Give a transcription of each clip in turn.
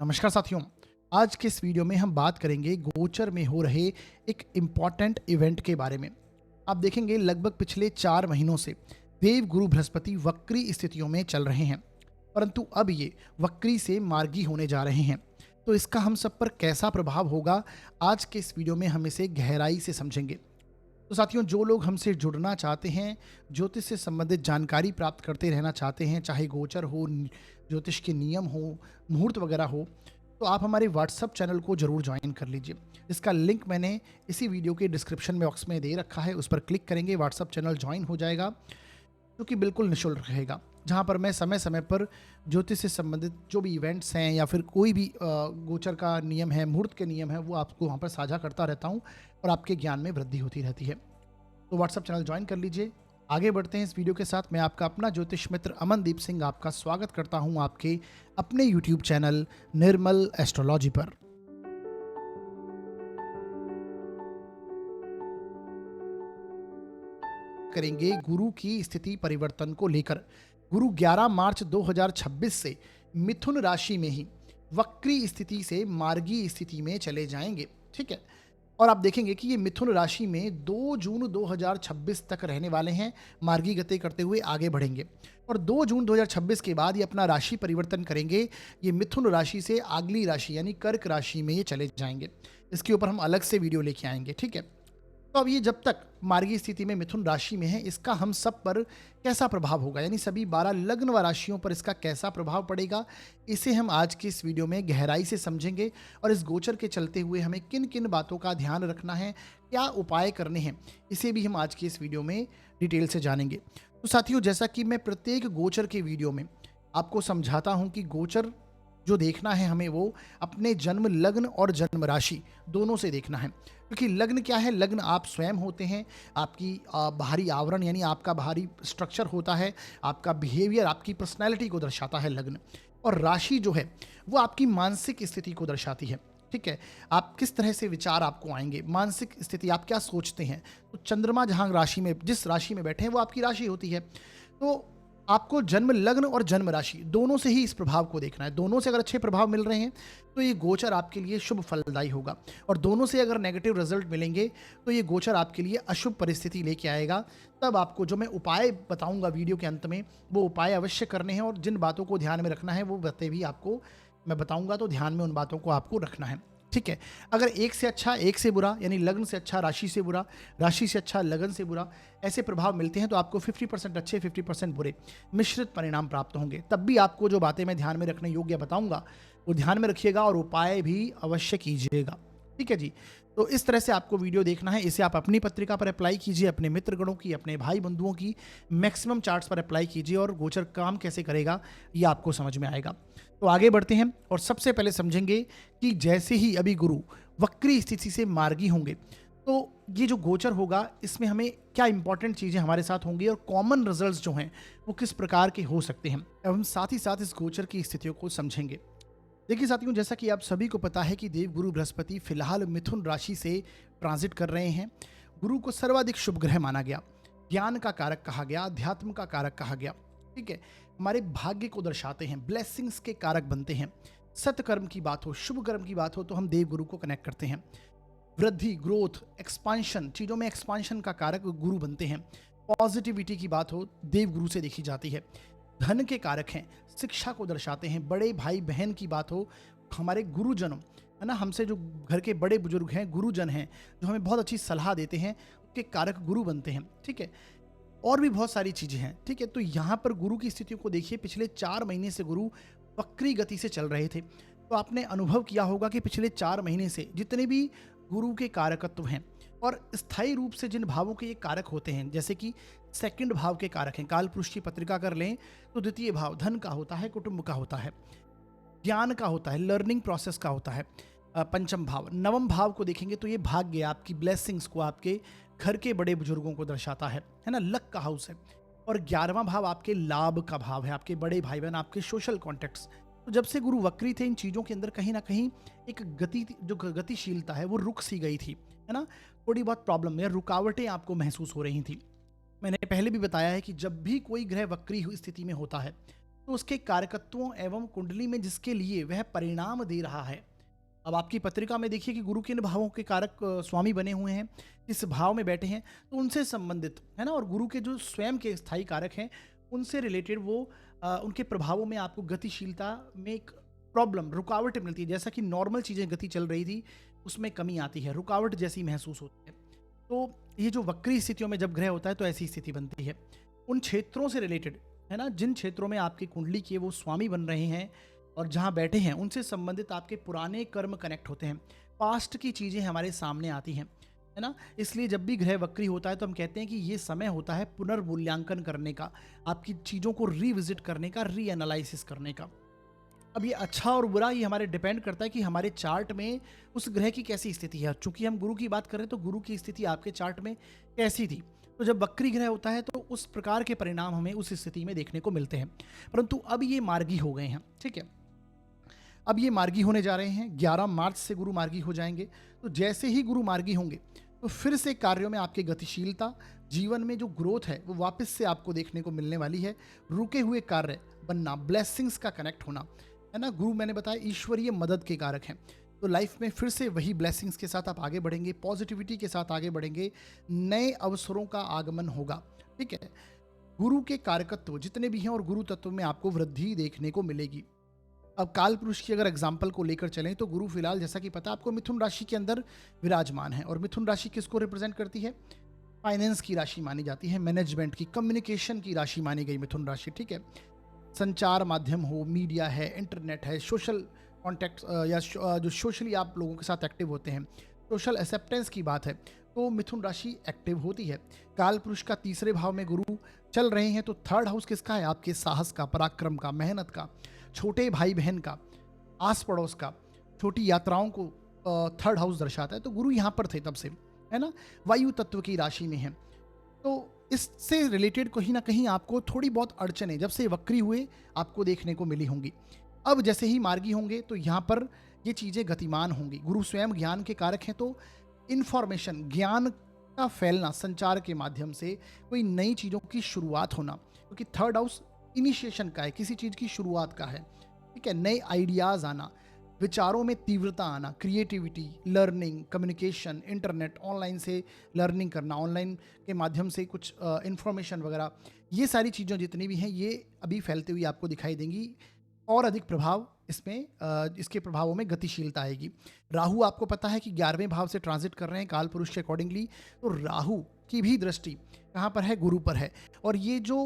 नमस्कार साथियों। आज के इस वीडियो में हम बात करेंगे गोचर में हो रहे एक इम्पॉर्टेंट इवेंट के बारे में। आप देखेंगे लगभग पिछले 4 महीनों से देव गुरु बृहस्पति वक्री स्थितियों में चल रहे हैं, परंतु अब ये वक्री से मार्गी होने जा रहे हैं। तो इसका हम सब पर कैसा प्रभाव होगा, आज के इस वीडियो में हम इसे गहराई से समझेंगे। तो साथियों, जो लोग हमसे जुड़ना चाहते हैं, ज्योतिष से संबंधित जानकारी प्राप्त करते रहना चाहते हैं, चाहे गोचर हो, ज्योतिष के नियम हो, मुहूर्त वगैरह हो, तो आप हमारे व्हाट्सअप चैनल को ज़रूर ज्वाइन कर लीजिए। इसका लिंक मैंने इसी वीडियो के डिस्क्रिप्शन बॉक्स में दे रखा है, उस पर क्लिक करेंगे, व्हाट्सअप चैनल ज्वाइन हो जाएगा, जो कि बिल्कुल निःशुल्क रहेगा, जहाँ पर मैं समय समय पर ज्योतिष से संबंधित जो भी इवेंट्स हैं या फिर कोई भी गोचर का नियम है, मुहूर्त के नियम है, वो आपको वहाँ पर साझा करता रहता हूँ और आपके ज्ञान में वृद्धि होती रहती है। तो व्हाट्सअप चैनल ज्वाइन कर लीजिए। आगे बढ़ते हैं इस वीडियो के साथ। मैं आपका अपना ज्योतिष मित्र अमनदीप सिंह आपका स्वागत करता हूं आपके अपने यूट्यूब चैनल निर्मल एस्ट्रोलॉजी पर। करेंगे गुरु की स्थिति परिवर्तन को लेकर। गुरु 11 मार्च 2026 से मिथुन राशि में ही वक्री स्थिति से मार्गी स्थिति में चले जाएंगे। ठीक है, और आप देखेंगे कि ये मिथुन राशि में 2 जून 2026 तक रहने वाले हैं, मार्गी गति करते हुए आगे बढ़ेंगे और 2 जून 2026 के बाद ये अपना राशि परिवर्तन करेंगे। ये मिथुन राशि से अगली राशि यानी कर्क राशि में ये चले जाएंगे। इसके ऊपर हम अलग से वीडियो लेके आएंगे। ठीक है, तो अब ये जब तक मार्गी स्थिति में मिथुन राशि में है, इसका हम सब पर कैसा प्रभाव होगा, यानी सभी 12 लग्न व राशियों पर इसका कैसा प्रभाव पड़ेगा, इसे हम आज की इस वीडियो में गहराई से समझेंगे। और इस गोचर के चलते हुए हमें किन किन बातों का ध्यान रखना है, क्या उपाय करने हैं, इसे भी हम आज की इस वीडियो में डिटेल से जानेंगे। तो साथियों, जैसा कि मैं प्रत्येक गोचर के वीडियो में आपको समझाता हूँ कि गोचर जो देखना है हमें, वो अपने जन्म लग्न और जन्म राशि दोनों से देखना है। क्योंकि लग्न क्या है, लग्न आप स्वयं होते हैं, आपकी बाहरी आवरण यानी आपका बाहरी स्ट्रक्चर होता है, आपका बिहेवियर, आपकी पर्सनैलिटी को दर्शाता है लग्न। और राशि जो है वो आपकी मानसिक स्थिति को दर्शाती है। ठीक है, आप किस तरह से विचार आपको आएंगे, मानसिक स्थिति, आप क्या सोचते हैं। तो चंद्रमा जहाँ राशि में, जिस राशि में बैठे हैं, वो आपकी राशि होती है। तो आपको जन्म लग्न और जन्म राशि दोनों से ही इस प्रभाव को देखना है। दोनों से अगर अच्छे प्रभाव मिल रहे हैं तो ये गोचर आपके लिए शुभ फलदायी होगा, और दोनों से अगर नेगेटिव रिजल्ट मिलेंगे तो ये गोचर आपके लिए अशुभ परिस्थिति लेके आएगा। तब आपको जो मैं उपाय बताऊंगा वीडियो के अंत में, वो उपाय अवश्य करने हैं, और जिन बातों को ध्यान में रखना है वो बातें भी आपको मैं बताऊंगा, तो ध्यान में उन बातों को आपको रखना है। ठीक है, अगर एक से अच्छा एक से बुरा, यानी लग्न से अच्छा राशि से बुरा, राशि से अच्छा लगन से बुरा, ऐसे प्रभाव मिलते हैं, तो आपको 50% अच्छे 50% बुरे मिश्रित परिणाम प्राप्त होंगे। तब भी आपको जो बातें मैं ध्यान में रखने योग्य बताऊंगा वो ध्यान में रखिएगा और उपाय भी अवश्य कीजिएगा। ठीक है जी, तो इस तरह से आपको वीडियो देखना है। इसे आप अपनी पत्रिका पर अप्लाई कीजिए, अपने मित्रगणों की, अपने भाई बंधुओं की मैक्सिमम चार्ट्स पर अप्लाई कीजिए, और गोचर काम कैसे करेगा ये आपको समझ में आएगा। तो आगे बढ़ते हैं और सबसे पहले समझेंगे कि जैसे ही अभी गुरु वक्री स्थिति से मार्गी होंगे, तो ये जो गोचर होगा इसमें हमें क्या इंपॉर्टेंट चीज़ें हमारे साथ होंगी और कॉमन रिजल्ट्स जो हैं वो किस प्रकार के हो सकते हैं। अब हम साथ ही साथ इस गोचर की स्थितियों को समझेंगे। देखिए साथियों, जैसा कि आप सभी को पता है कि देव गुरु बृहस्पति फिलहाल मिथुन राशि से ट्रांजिट कर रहे हैं। गुरु को सर्वाधिक शुभ ग्रह माना गया, ज्ञान का कारक कहा गया, अध्यात्म का कारक कहा गया। ठीक है, हमारे भाग्य को दर्शाते हैं, ब्लेसिंग्स के कारक बनते हैं। सत्कर्म की बात हो, शुभ कर्म की बात हो, तो हम देव गुरु को कनेक्ट करते हैं। वृद्धि, ग्रोथ, एक्सपांशन, चीज़ों में एक्सपांशन का कारक गुरु बनते हैं। पॉजिटिविटी की बात हो, देव गुरु से देखी जाती है। धन के कारक हैं, शिक्षा को दर्शाते हैं। बड़े भाई बहन की बात हो, हमारे गुरुजन है ना, हमसे जो घर के बड़े बुजुर्ग हैं, गुरुजन हैं, जो हमें बहुत अच्छी सलाह देते हैं, उसके कारक गुरु बनते हैं। ठीक है, और भी बहुत सारी चीज़ें हैं। ठीक है, तो यहाँ पर गुरु की स्थितियों को देखिए। पिछले 4 महीने से गुरु वक्री गति से चल रहे थे, तो आपने अनुभव किया होगा कि पिछले 4 महीने से जितने भी गुरु के कारकत्व हैं और स्थायी रूप से जिन भावों के ये कारक होते हैं, जैसे कि सेकंड भाव के कारक हैं, काल पुरुष की पत्रिका कर लें तो द्वितीय भाव धन का होता है, कुटुंब का होता है, ज्ञान का होता है, लर्निंग प्रोसेस का होता है। पंचम भाव, नवम भाव को देखेंगे तो ये भाग्य, आपकी ब्लेसिंग्स को, आपके घर के बड़े बुजुर्गों को दर्शाता है ना, लक का हाउस है। और 11वां भाव आपके लाभ का भाव है, आपके बड़े भाई बहन, आपके सोशल कॉन्टेक्ट्स। तो जब से गुरु वक्री थे, इन चीज़ों के अंदर कहीं ना कहीं एक गति, जो गतिशीलता है वो रुक सी गई थी, है ना, थोड़ी बहुत प्रॉब्लम या रुकावटें आपको महसूस हो रही थी। मैंने पहले भी बताया है कि जब भी कोई ग्रह वक्री स्थिति में होता है तो उसके कारकत्वों एवं कुंडली में जिसके लिए वह परिणाम दे रहा है। अब आपकी पत्रिका में देखिए कि गुरु किन भावों के कारक स्वामी बने हुए हैं, किस भाव में बैठे हैं, तो उनसे संबंधित है ना। और गुरु के जो स्वयं के स्थायी कारक हैं, उनसे रिलेटेड वो उनके प्रभावों में आपको गतिशीलता में एक प्रॉब्लम, रुकावट मिलती है। जैसा कि नॉर्मल चीज़ें गति चल रही थी, उसमें कमी आती है, रुकावट जैसी महसूस होती है। तो ये जो वक्री स्थितियों में जब ग्रह होता है तो ऐसी स्थिति बनती है। उन क्षेत्रों से रिलेटेड है ना, जिन क्षेत्रों में आपकी कुंडली के वो स्वामी बन रहे हैं और जहाँ बैठे हैं, उनसे संबंधित आपके पुराने कर्म कनेक्ट होते हैं, पास्ट की चीज़ें हमारे सामने आती हैं, है ना। इसलिए जब भी ग्रह वक्री होता है तो हम कहते हैं कि ये समय होता है पुनर्मूल्यांकन करने का, आपकी चीज़ों को रीविजिट करने का, रीएनालाइसिस करने का। अब ये अच्छा और बुरा ये हमारे डिपेंड करता है कि हमारे चार्ट में उस ग्रह की कैसी स्थिति है। चूंकि हम गुरु की बात करें तो गुरु की स्थिति आपके चार्ट में कैसी थी, तो जब वक्री ग्रह होता है तो उस प्रकार के परिणाम हमें उस स्थिति में देखने को मिलते हैं। परंतु अब ये मार्गी हो गए हैं, ठीक है। अब ये मार्गी होने जा रहे हैं, 11 मार्च से गुरु मार्गी हो जाएंगे। तो जैसे ही गुरु मार्गी होंगे तो फिर से कार्यों में आपकी गतिशीलता, जीवन में जो ग्रोथ है वो वापस से आपको देखने को मिलने वाली है। रुके हुए कार्य बनना, ब्लेसिंग्स का कनेक्ट होना, है ना। गुरु मैंने बताया ईश्वरीय मदद के कारक हैं, तो लाइफ में फिर से वही ब्लेसिंग्स के साथ आप आगे बढ़ेंगे, पॉजिटिविटी के साथ आगे बढ़ेंगे, नए अवसरों का आगमन होगा, ठीक है। गुरु के कारकत्व जितने भी हैं और गुरु तत्व में आपको वृद्धि देखने को मिलेगी। अब काल पुरुष की अगर एग्जाम्पल को लेकर चलें तो गुरु फिलहाल जैसा कि पता आपको मिथुन राशि के अंदर विराजमान है। और मिथुन राशि किसको रिप्रेजेंट करती है? फाइनेंस की राशि मानी जाती है, मैनेजमेंट की, कम्युनिकेशन की राशि मानी गई मिथुन राशि, ठीक है। संचार माध्यम हो, मीडिया है, इंटरनेट है, सोशल कॉन्टैक्ट या जो सोशली आप लोगों के साथ एक्टिव होते हैं, सोशल एक्सेप्टेंस की बात है, तो मिथुन राशि एक्टिव होती है। काल पुरुष का तीसरे भाव में गुरु चल रहे हैं, तो थर्ड हाउस किसका है? आपके साहस का, पराक्रम का, मेहनत का, छोटे भाई बहन का, आस पड़ोस का, छोटी यात्राओं को थर्ड हाउस दर्शाता है। तो गुरु यहाँ पर थे तब से, है ना, वायु तत्व की राशि में है। तो इससे रिलेटेड कहीं ना कहीं आपको थोड़ी बहुत अड़चनें जब से वक्री हुए आपको देखने को मिली होंगी। अब जैसे ही मार्गी होंगे तो यहाँ पर ये चीज़ें गतिमान होंगी। गुरु स्वयं ज्ञान के कारक हैं, तो इन्फॉर्मेशन, ज्ञान का फैलना, संचार के माध्यम से कोई नई चीज़ों की शुरुआत होना, क्योंकि थर्ड हाउस इनिशिएशन का है, किसी चीज़ की शुरुआत का है, ठीक है। नए आइडियाज़ आना, विचारों में तीव्रता आना, creativity, learning, communication, internet, online से लर्निंग करना, ऑनलाइन के माध्यम से कुछ इन्फॉर्मेशन वगैरह, ये सारी चीज़ें जितनी भी हैं ये अभी फैलती हुई आपको दिखाई देंगी। और अधिक प्रभाव इसमें इसके प्रभावों में गतिशीलता आएगी। राहु आपको पता है कि 11वें भाव से ट्रांजिट कर रहे हैं काल पुरुष के अकॉर्डिंगली, तो राहु की भी दृष्टि कहाँ पर है? गुरु पर है। और ये जो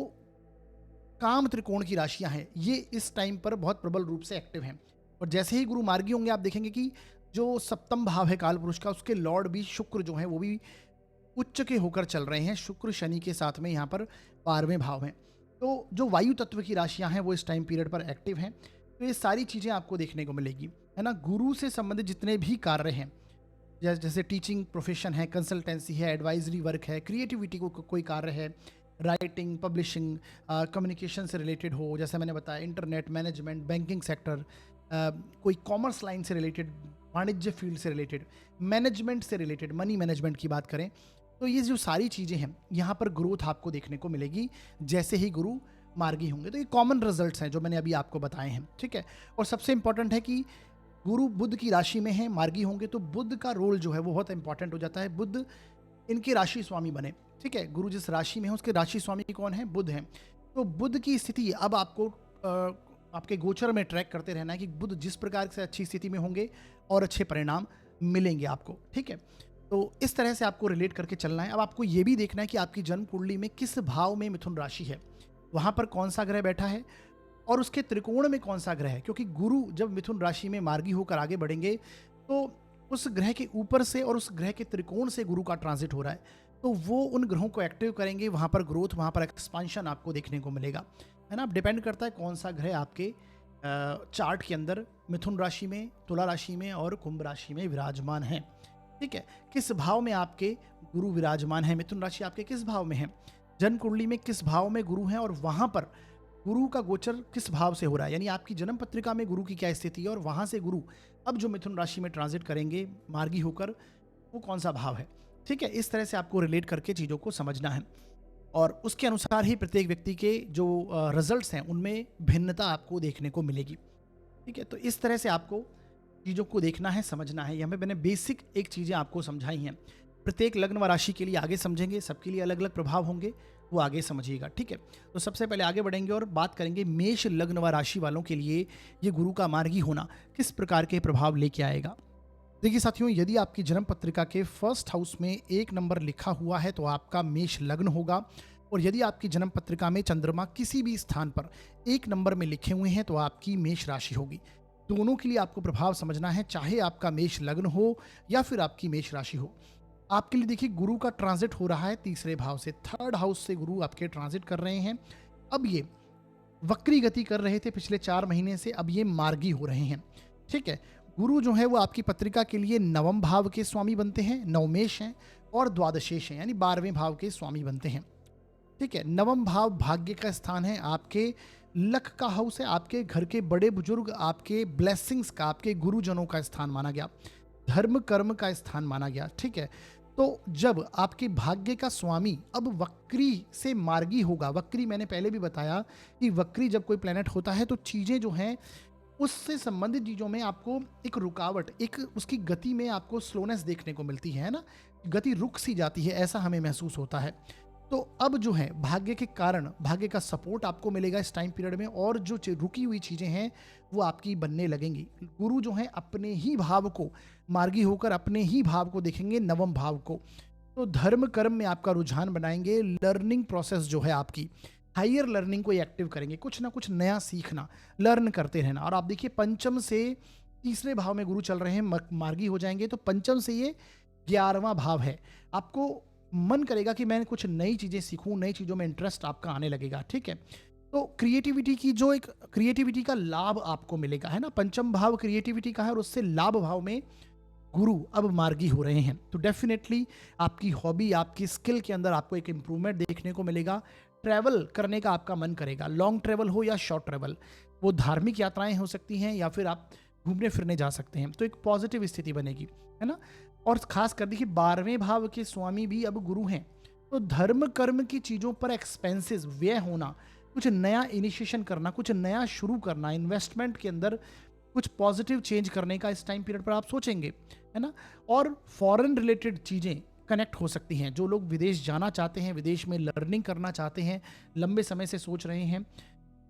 काम त्रिकोण की राशियां हैं ये इस टाइम पर बहुत प्रबल रूप से एक्टिव हैं। और जैसे ही गुरु मार्गी होंगे आप देखेंगे कि जो सप्तम भाव है काल पुरुष का, उसके लॉर्ड भी शुक्र जो है वो भी उच्च के होकर चल रहे हैं। शुक्र शनि के साथ में यहाँ पर 12वें भाव हैं। तो जो वायु तत्व की राशियां हैं वो इस टाइम पीरियड पर एक्टिव हैं। तो ये सारी चीज़ें आपको देखने को मिलेगी, है ना। गुरु से संबंधित जितने भी कार्य हैं, जैसे टीचिंग प्रोफेशन है, कंसल्टेंसी है, एडवाइजरी वर्क है, क्रिएटिविटी को कोई कार्य है, राइटिंग, पब्लिशिंग, कम्युनिकेशन से रिलेटेड हो, जैसे मैंने बताया, इंटरनेट, मैनेजमेंट, बैंकिंग सेक्टर, कोई कॉमर्स लाइन से रिलेटेड, वाणिज्य फील्ड से रिलेटेड, मैनेजमेंट से रिलेटेड, मनी मैनेजमेंट की बात करें, तो ये जो सारी चीज़ें हैं यहाँ पर ग्रोथ आपको देखने को मिलेगी जैसे ही गुरु मार्गी होंगे। तो ये कॉमन रिजल्ट्स हैं जो मैंने अभी आपको बताए हैं, ठीक है। और सबसे इंपॉर्टेंट है कि गुरु बुध की राशि में है, मार्गी होंगे तो बुध का रोल जो है वो बहुत इंपॉर्टेंट हो जाता है। बुध इनके राशि स्वामी बने, ठीक है। गुरु जिस राशि में है उसके राशि स्वामी कौन है? बुध है। तो बुध की स्थिति अब आपको आपके गोचर में ट्रैक करते रहना है कि बुध जिस प्रकार से अच्छी स्थिति में होंगे और अच्छे परिणाम मिलेंगे आपको, ठीक है। तो इस तरह से आपको रिलेट करके चलना है। अब आपको ये भी देखना है कि आपकी जन्म कुंडली में किस भाव में मिथुन राशि है, वहाँ पर कौन सा ग्रह बैठा है और उसके त्रिकोण में कौन सा ग्रह है। क्योंकि गुरु जब मिथुन राशि में मार्गी होकर आगे बढ़ेंगे तो उस ग्रह के ऊपर से और उस ग्रह के त्रिकोण से गुरु का ट्रांजिट हो रहा है, तो वो उन ग्रहों को एक्टिव करेंगे, वहाँ पर ग्रोथ, वहाँ पर एक्सपांशन आपको देखने को मिलेगा, है ना। डिपेंड करता है कौन सा ग्रह आपके चार्ट के अंदर मिथुन राशि में, तुला राशि में और कुंभ राशि में विराजमान है, ठीक है। किस भाव में आपके गुरु विराजमान है, मिथुन राशि आपके किस भाव में है, जन्म कुंडली में किस भाव में गुरु हैं और वहाँ पर गुरु का गोचर किस भाव से हो रहा है, यानी आपकी जन्म पत्रिका में गुरु की क्या स्थिति है और वहाँ से गुरु अब जो मिथुन राशि में ट्रांजिट करेंगे मार्गी होकर वो कौन सा भाव है, ठीक है। इस तरह से आपको रिलेट करके चीज़ों को समझना है। और उसके अनुसार ही प्रत्येक व्यक्ति के जो रिजल्ट्स हैं उनमें भिन्नता आपको देखने को मिलेगी। ठीक है, तो इस तरह से आपको चीज़ों को देखना है, समझना है। यहाँ पे मैंने बेसिक एक चीज़ें आपको समझाई हैं। प्रत्येक लग्न व राशि के लिए आगे समझेंगे, सबके लिए अलग अलग प्रभाव होंगे, वो आगे समझिएगा। ठीक है, तो सबसे पहले आगे बढ़ेंगे और बात करेंगे मेष लग्न व राशि वालों के लिए ये गुरु का मार्गी होना किस प्रकार के प्रभाव लेके आएगा। देखिए साथियों, यदि आपकी जन्म पत्रिका के फर्स्ट हाउस में 1 नंबर लिखा हुआ है तो आपका मेष लग्न होगा, और यदि आपकी जन्म पत्रिका में चंद्रमा किसी भी स्थान पर 1 नंबर में लिखे हुए हैं तो आपकी मेष राशि होगी। दोनों के लिए आपको प्रभाव समझना है, चाहे आपका मेष लग्न हो या फिर आपकी मेष राशि हो। आपके लिए देखिए, गुरु का ट्रांजिट हो रहा है तीसरे भाव से, थर्ड हाउस से गुरु आपके ट्रांजिट कर रहे हैं। अब ये वक्री गति कर रहे थे पिछले 4 महीने से, अब ये मार्गी हो रहे हैं। ठीक है, गुरु जो है वो आपकी पत्रिका के लिए नवम भाव के स्वामी बनते हैं, नवमेश हैं, और द्वादशेश हैं, यानी 12वें भाव के स्वामी बनते हैं। ठीक है, नवम भाव भाग्य का स्थान है, आपके लक का हाउस है, आपके घर के बड़े बुजुर्ग, आपके ब्लेसिंग्स का, आपके गुरुजनों का स्थान माना गया, धर्म कर्म का स्थान माना गया। ठीक है, तो जब आपके भाग्य का स्वामी अब वक्री से मार्गी होगा, वक्री मैंने पहले भी बताया कि वक्री जब कोई प्लेनेट होता है तो चीज़ें जो हैं उससे संबंधित चीज़ों में आपको एक रुकावट, एक उसकी गति में आपको स्लोनेस देखने को मिलती है ना, गति रुक सी जाती है, ऐसा हमें महसूस होता है। तो अब जो है भाग्य के कारण भाग्य का सपोर्ट आपको मिलेगा इस टाइम पीरियड में, और जो रुकी हुई चीज़ें हैं वो आपकी बनने लगेंगी। गुरु जो है अपने ही भाव को मार्गी होकर अपने ही भाव को देखेंगे, नवम भाव को, तो धर्म कर्म में आपका रुझान बनाएंगे। लर्निंग प्रोसेस जो है आपकी हायर लर्निंग को एक्टिव करेंगे, कुछ ना कुछ नया सीखना, लर्न करते रहना। और आप देखिए, पंचम से तीसरे भाव में गुरु चल रहे हैं, मार्गी हो जाएंगे, तो पंचम से ये 11वां भाव है। आपको मन करेगा कि मैं कुछ नई चीज़ें सीखूं, नई चीज़ों में इंटरेस्ट आपका आने लगेगा। ठीक है, तो क्रिएटिविटी की जो एक क्रिएटिविटी का लाभ आपको मिलेगा, है ना, पंचम भाव क्रिएटिविटी का है, और उससे लाभ भाव में गुरु अब मार्गी हो रहे हैं, तो डेफिनेटली आपकी हॉबी, आपकी स्किल के अंदर आपको एक इम्प्रूवमेंट देखने को मिलेगा। ट्रैवल करने का आपका मन करेगा, लॉन्ग ट्रैवल हो या शॉर्ट ट्रैवल, वो धार्मिक यात्राएं हो सकती हैं या फिर आप घूमने फिरने जा सकते हैं, तो एक पॉजिटिव स्थिति बनेगी, है ना। और खास कर देखिए, 12वें भाव के स्वामी भी अब गुरु हैं, तो धर्म कर्म की चीज़ों पर एक्सपेंसेस, व्यय होना, कुछ नया इनिशिएशन करना, कुछ नया शुरू करना, इन्वेस्टमेंट के अंदर कुछ पॉजिटिव चेंज करने का इस टाइम पीरियड पर आप सोचेंगे, है ना। और फॉरेन रिलेटेड चीज़ें कनेक्ट हो सकती हैं, जो लोग विदेश जाना चाहते हैं, विदेश में लर्निंग करना चाहते हैं, लंबे समय से सोच रहे हैं,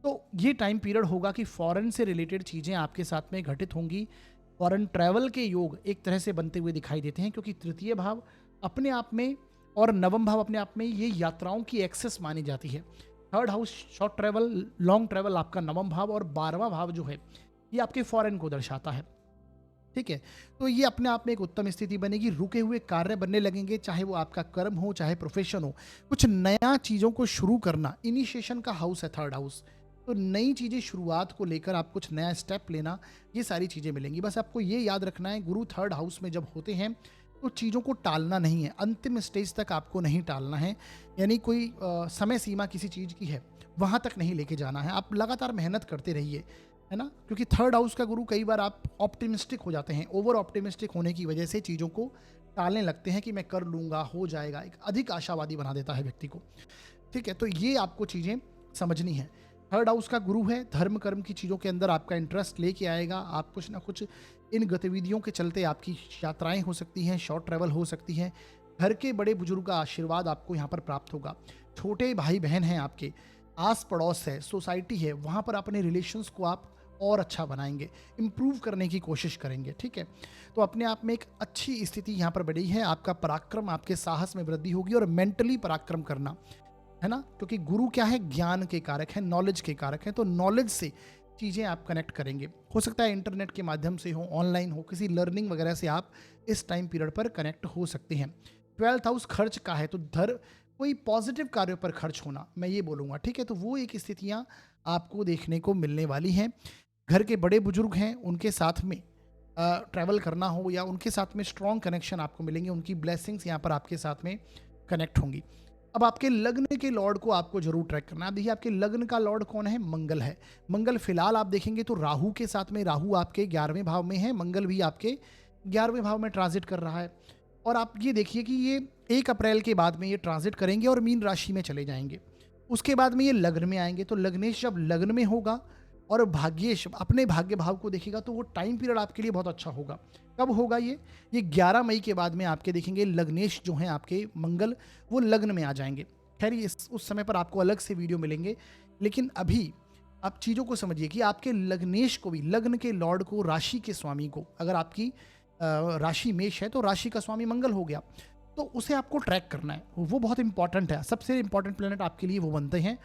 तो ये टाइम पीरियड होगा कि फॉरेन से रिलेटेड चीज़ें आपके साथ में घटित होंगी। फॉरेन ट्रैवल के योग एक तरह से बनते हुए दिखाई देते हैं, क्योंकि तृतीय भाव अपने आप में और नवम भाव अपने आप में ये यात्राओं की एक्सेस मानी जाती है। Third house short travel, long travel आपका नवम भाव, और 12वां भाव जो है ये आपके फॉरेन को दर्शाता है। ठीक है, तो ये अपने आप में एक उत्तम स्थिति बनेगी। रुके हुए कार्य बनने लगेंगे, चाहे वो आपका कर्म हो, चाहे प्रोफेशन हो, कुछ नया चीज़ों को शुरू करना, इनिशिएशन का हाउस है थर्ड हाउस, तो नई चीज़ें शुरुआत को लेकर आप कुछ नया स्टेप लेना, ये सारी चीज़ें मिलेंगी। बस आपको ये याद रखना है, गुरु थर्ड हाउस में जब होते हैं तो चीज़ों को टालना नहीं है, अंतिम स्टेज तक आपको नहीं टालना है, यानी कोई समय सीमा किसी चीज़ की है वहाँ तक नहीं लेके जाना है, आप लगातार मेहनत करते रहिए, है ना। क्योंकि थर्ड हाउस का गुरु, कई बार आप ऑप्टिमिस्टिक हो जाते हैं, ओवर ऑप्टिमिस्टिक होने की वजह से चीज़ों को टालने लगते हैं कि मैं कर लूँगा, हो जाएगा, एक अधिक आशावादी बना देता है व्यक्ति को। ठीक है, तो ये आपको चीज़ें समझनी है। थर्ड हाउस का गुरु है, धर्म कर्म की चीज़ों के अंदर आपका इंटरेस्ट लेके आएगा, आप कुछ ना कुछ इन गतिविधियों के चलते आपकी यात्राएं हो सकती हैं, शॉर्ट ट्रैवल हो सकती हैं, घर के बड़े बुजुर्ग का आशीर्वाद आपको यहाँ पर प्राप्त होगा, छोटे भाई बहन हैं आपके, आस पड़ोस है, सोसाइटी है, वहाँ पर अपने रिलेशंस को आप और अच्छा बनाएंगे, इम्प्रूव करने की कोशिश करेंगे। ठीक है, तो अपने आप में एक अच्छी स्थिति यहाँ पर बनी है, आपका पराक्रम, आपके साहस में वृद्धि होगी, और मेंटली पराक्रम करना, है ना, क्योंकि गुरु क्या है, ज्ञान के कारक है, नॉलेज के कारक है, तो नॉलेज से चीज़ें आप कनेक्ट करेंगे, हो सकता है इंटरनेट के माध्यम से हो, ऑनलाइन हो, किसी लर्निंग वगैरह से आप इस टाइम पीरियड पर कनेक्ट हो सकते हैं। 12th हाउस खर्च का है, तो कोई पॉजिटिव कार्यों पर खर्च होना, मैं ये बोलूँगा। ठीक है, तो वो एक स्थितियाँ आपको देखने को मिलने वाली हैं। घर के बड़े बुजुर्ग हैं, उनके साथ में ट्रैवल करना हो, या उनके साथ में स्ट्रॉन्ग कनेक्शन आपको मिलेंगे, उनकी ब्लेसिंग्स यहाँ पर आपके साथ में कनेक्ट होंगी। अब आपके लग्न के लॉर्ड को आपको जरूर ट्रैक करना है। देखिए, आपके लग्न का लॉर्ड कौन है, मंगल है। मंगल फिलहाल आप देखेंगे तो राहु के साथ में, राहु आपके 11वें भाव में है, मंगल भी आपके 11वें भाव में ट्रांजिट कर रहा है। और आप ये देखिए कि ये 1 अप्रैल के बाद में ये ट्रांजिट करेंगे और मीन राशि में चले जाएंगे। उसके बाद में ये लग्न में आएंगे, तो लग्नेश जब लग्न में होगा और भाग्येश अपने भाग्य भाव को देखेगा, तो वो टाइम पीरियड आपके लिए बहुत अच्छा होगा। कब होगा ये 11 मई के बाद में आपके देखेंगे लग्नेश जो हैं आपके मंगल, वो लग्न में आ जाएंगे। खैर उस समय पर आपको अलग से वीडियो मिलेंगे, लेकिन अभी आप चीज़ों को समझिए कि आपके लग्नेश को भी, लग्न के लॉर्ड को, राशि के स्वामी को, अगर आपकी राशि मेष है तो राशि का स्वामी मंगल हो गया, तो उसे आपको ट्रैक करना है। वो बहुत इंपॉर्टेंट है, सबसे इंपॉर्टेंट प्लेनेट आपके लिए वो बनते हैं।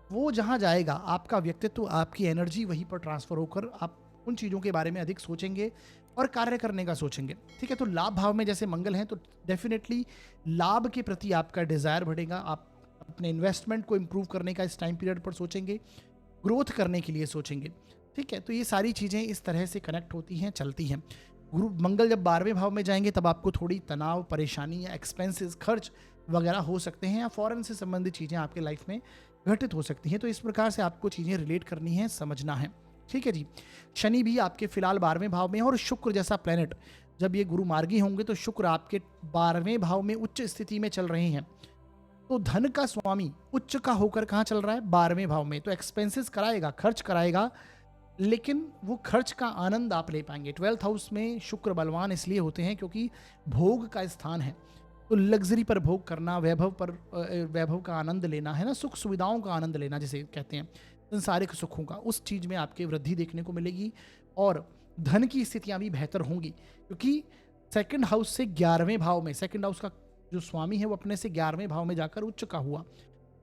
वो जहाँ जाएगा आपका व्यक्तित्व, आपकी एनर्जी वहीं पर ट्रांसफर होकर आप उन चीज़ों के बारे में अधिक सोचेंगे और कार्य करने का सोचेंगे। ठीक है, तो लाभ भाव में जैसे मंगल हैं, तो डेफिनेटली लाभ के प्रति आपका डिज़ायर बढ़ेगा। आप अपने इन्वेस्टमेंट को इम्प्रूव करने का इस टाइम पीरियड पर सोचेंगे, ग्रोथ करने के लिए सोचेंगे। ठीक है, तो ये सारी चीज़ें इस तरह से कनेक्ट होती हैं, चलती हैं। गुरु मंगल जब 12वें भाव में जाएंगे, तब आपको थोड़ी तनाव, परेशानी या एक्सपेंसेस, खर्च वगैरह हो सकते हैं, या फॉरेन से संबंधित चीज़ें आपके लाइफ में घटित हो सकती हैं। तो इस प्रकार से आपको चीज़ें रिलेट करनी है, समझना है। ठीक है जी। शनि भी आपके फिलहाल 12वें भाव में, और शुक्र जैसा प्लेनेट जब ये गुरु मार्गी होंगे, तो शुक्र आपके 12वें भाव में उच्च स्थिति में चल रहे हैं। तो धन का स्वामी उच्च का होकर कहाँ चल रहा है? 12वें भाव में। तो एक्सपेंसेस कराएगा, खर्च कराएगा, लेकिन वो खर्च का आनंद आप ले पाएंगे। 12th हाउस में शुक्र बलवान इसलिए होते हैं क्योंकि भोग का स्थान है। तो लग्जरी पर भोग करना, वैभव पर वैभव का आनंद लेना, है ना, सुख सुविधाओं का आनंद लेना जिसे कहते हैं, संसारिक सुखों का, उस चीज़ में आपके वृद्धि देखने को मिलेगी। और धन की स्थितियां भी बेहतर होंगी, क्योंकि सेकंड हाउस से 11वें भाव में, सेकंड हाउस का जो स्वामी है वो अपने से 11वें भाव में जाकर उच्च का हुआ,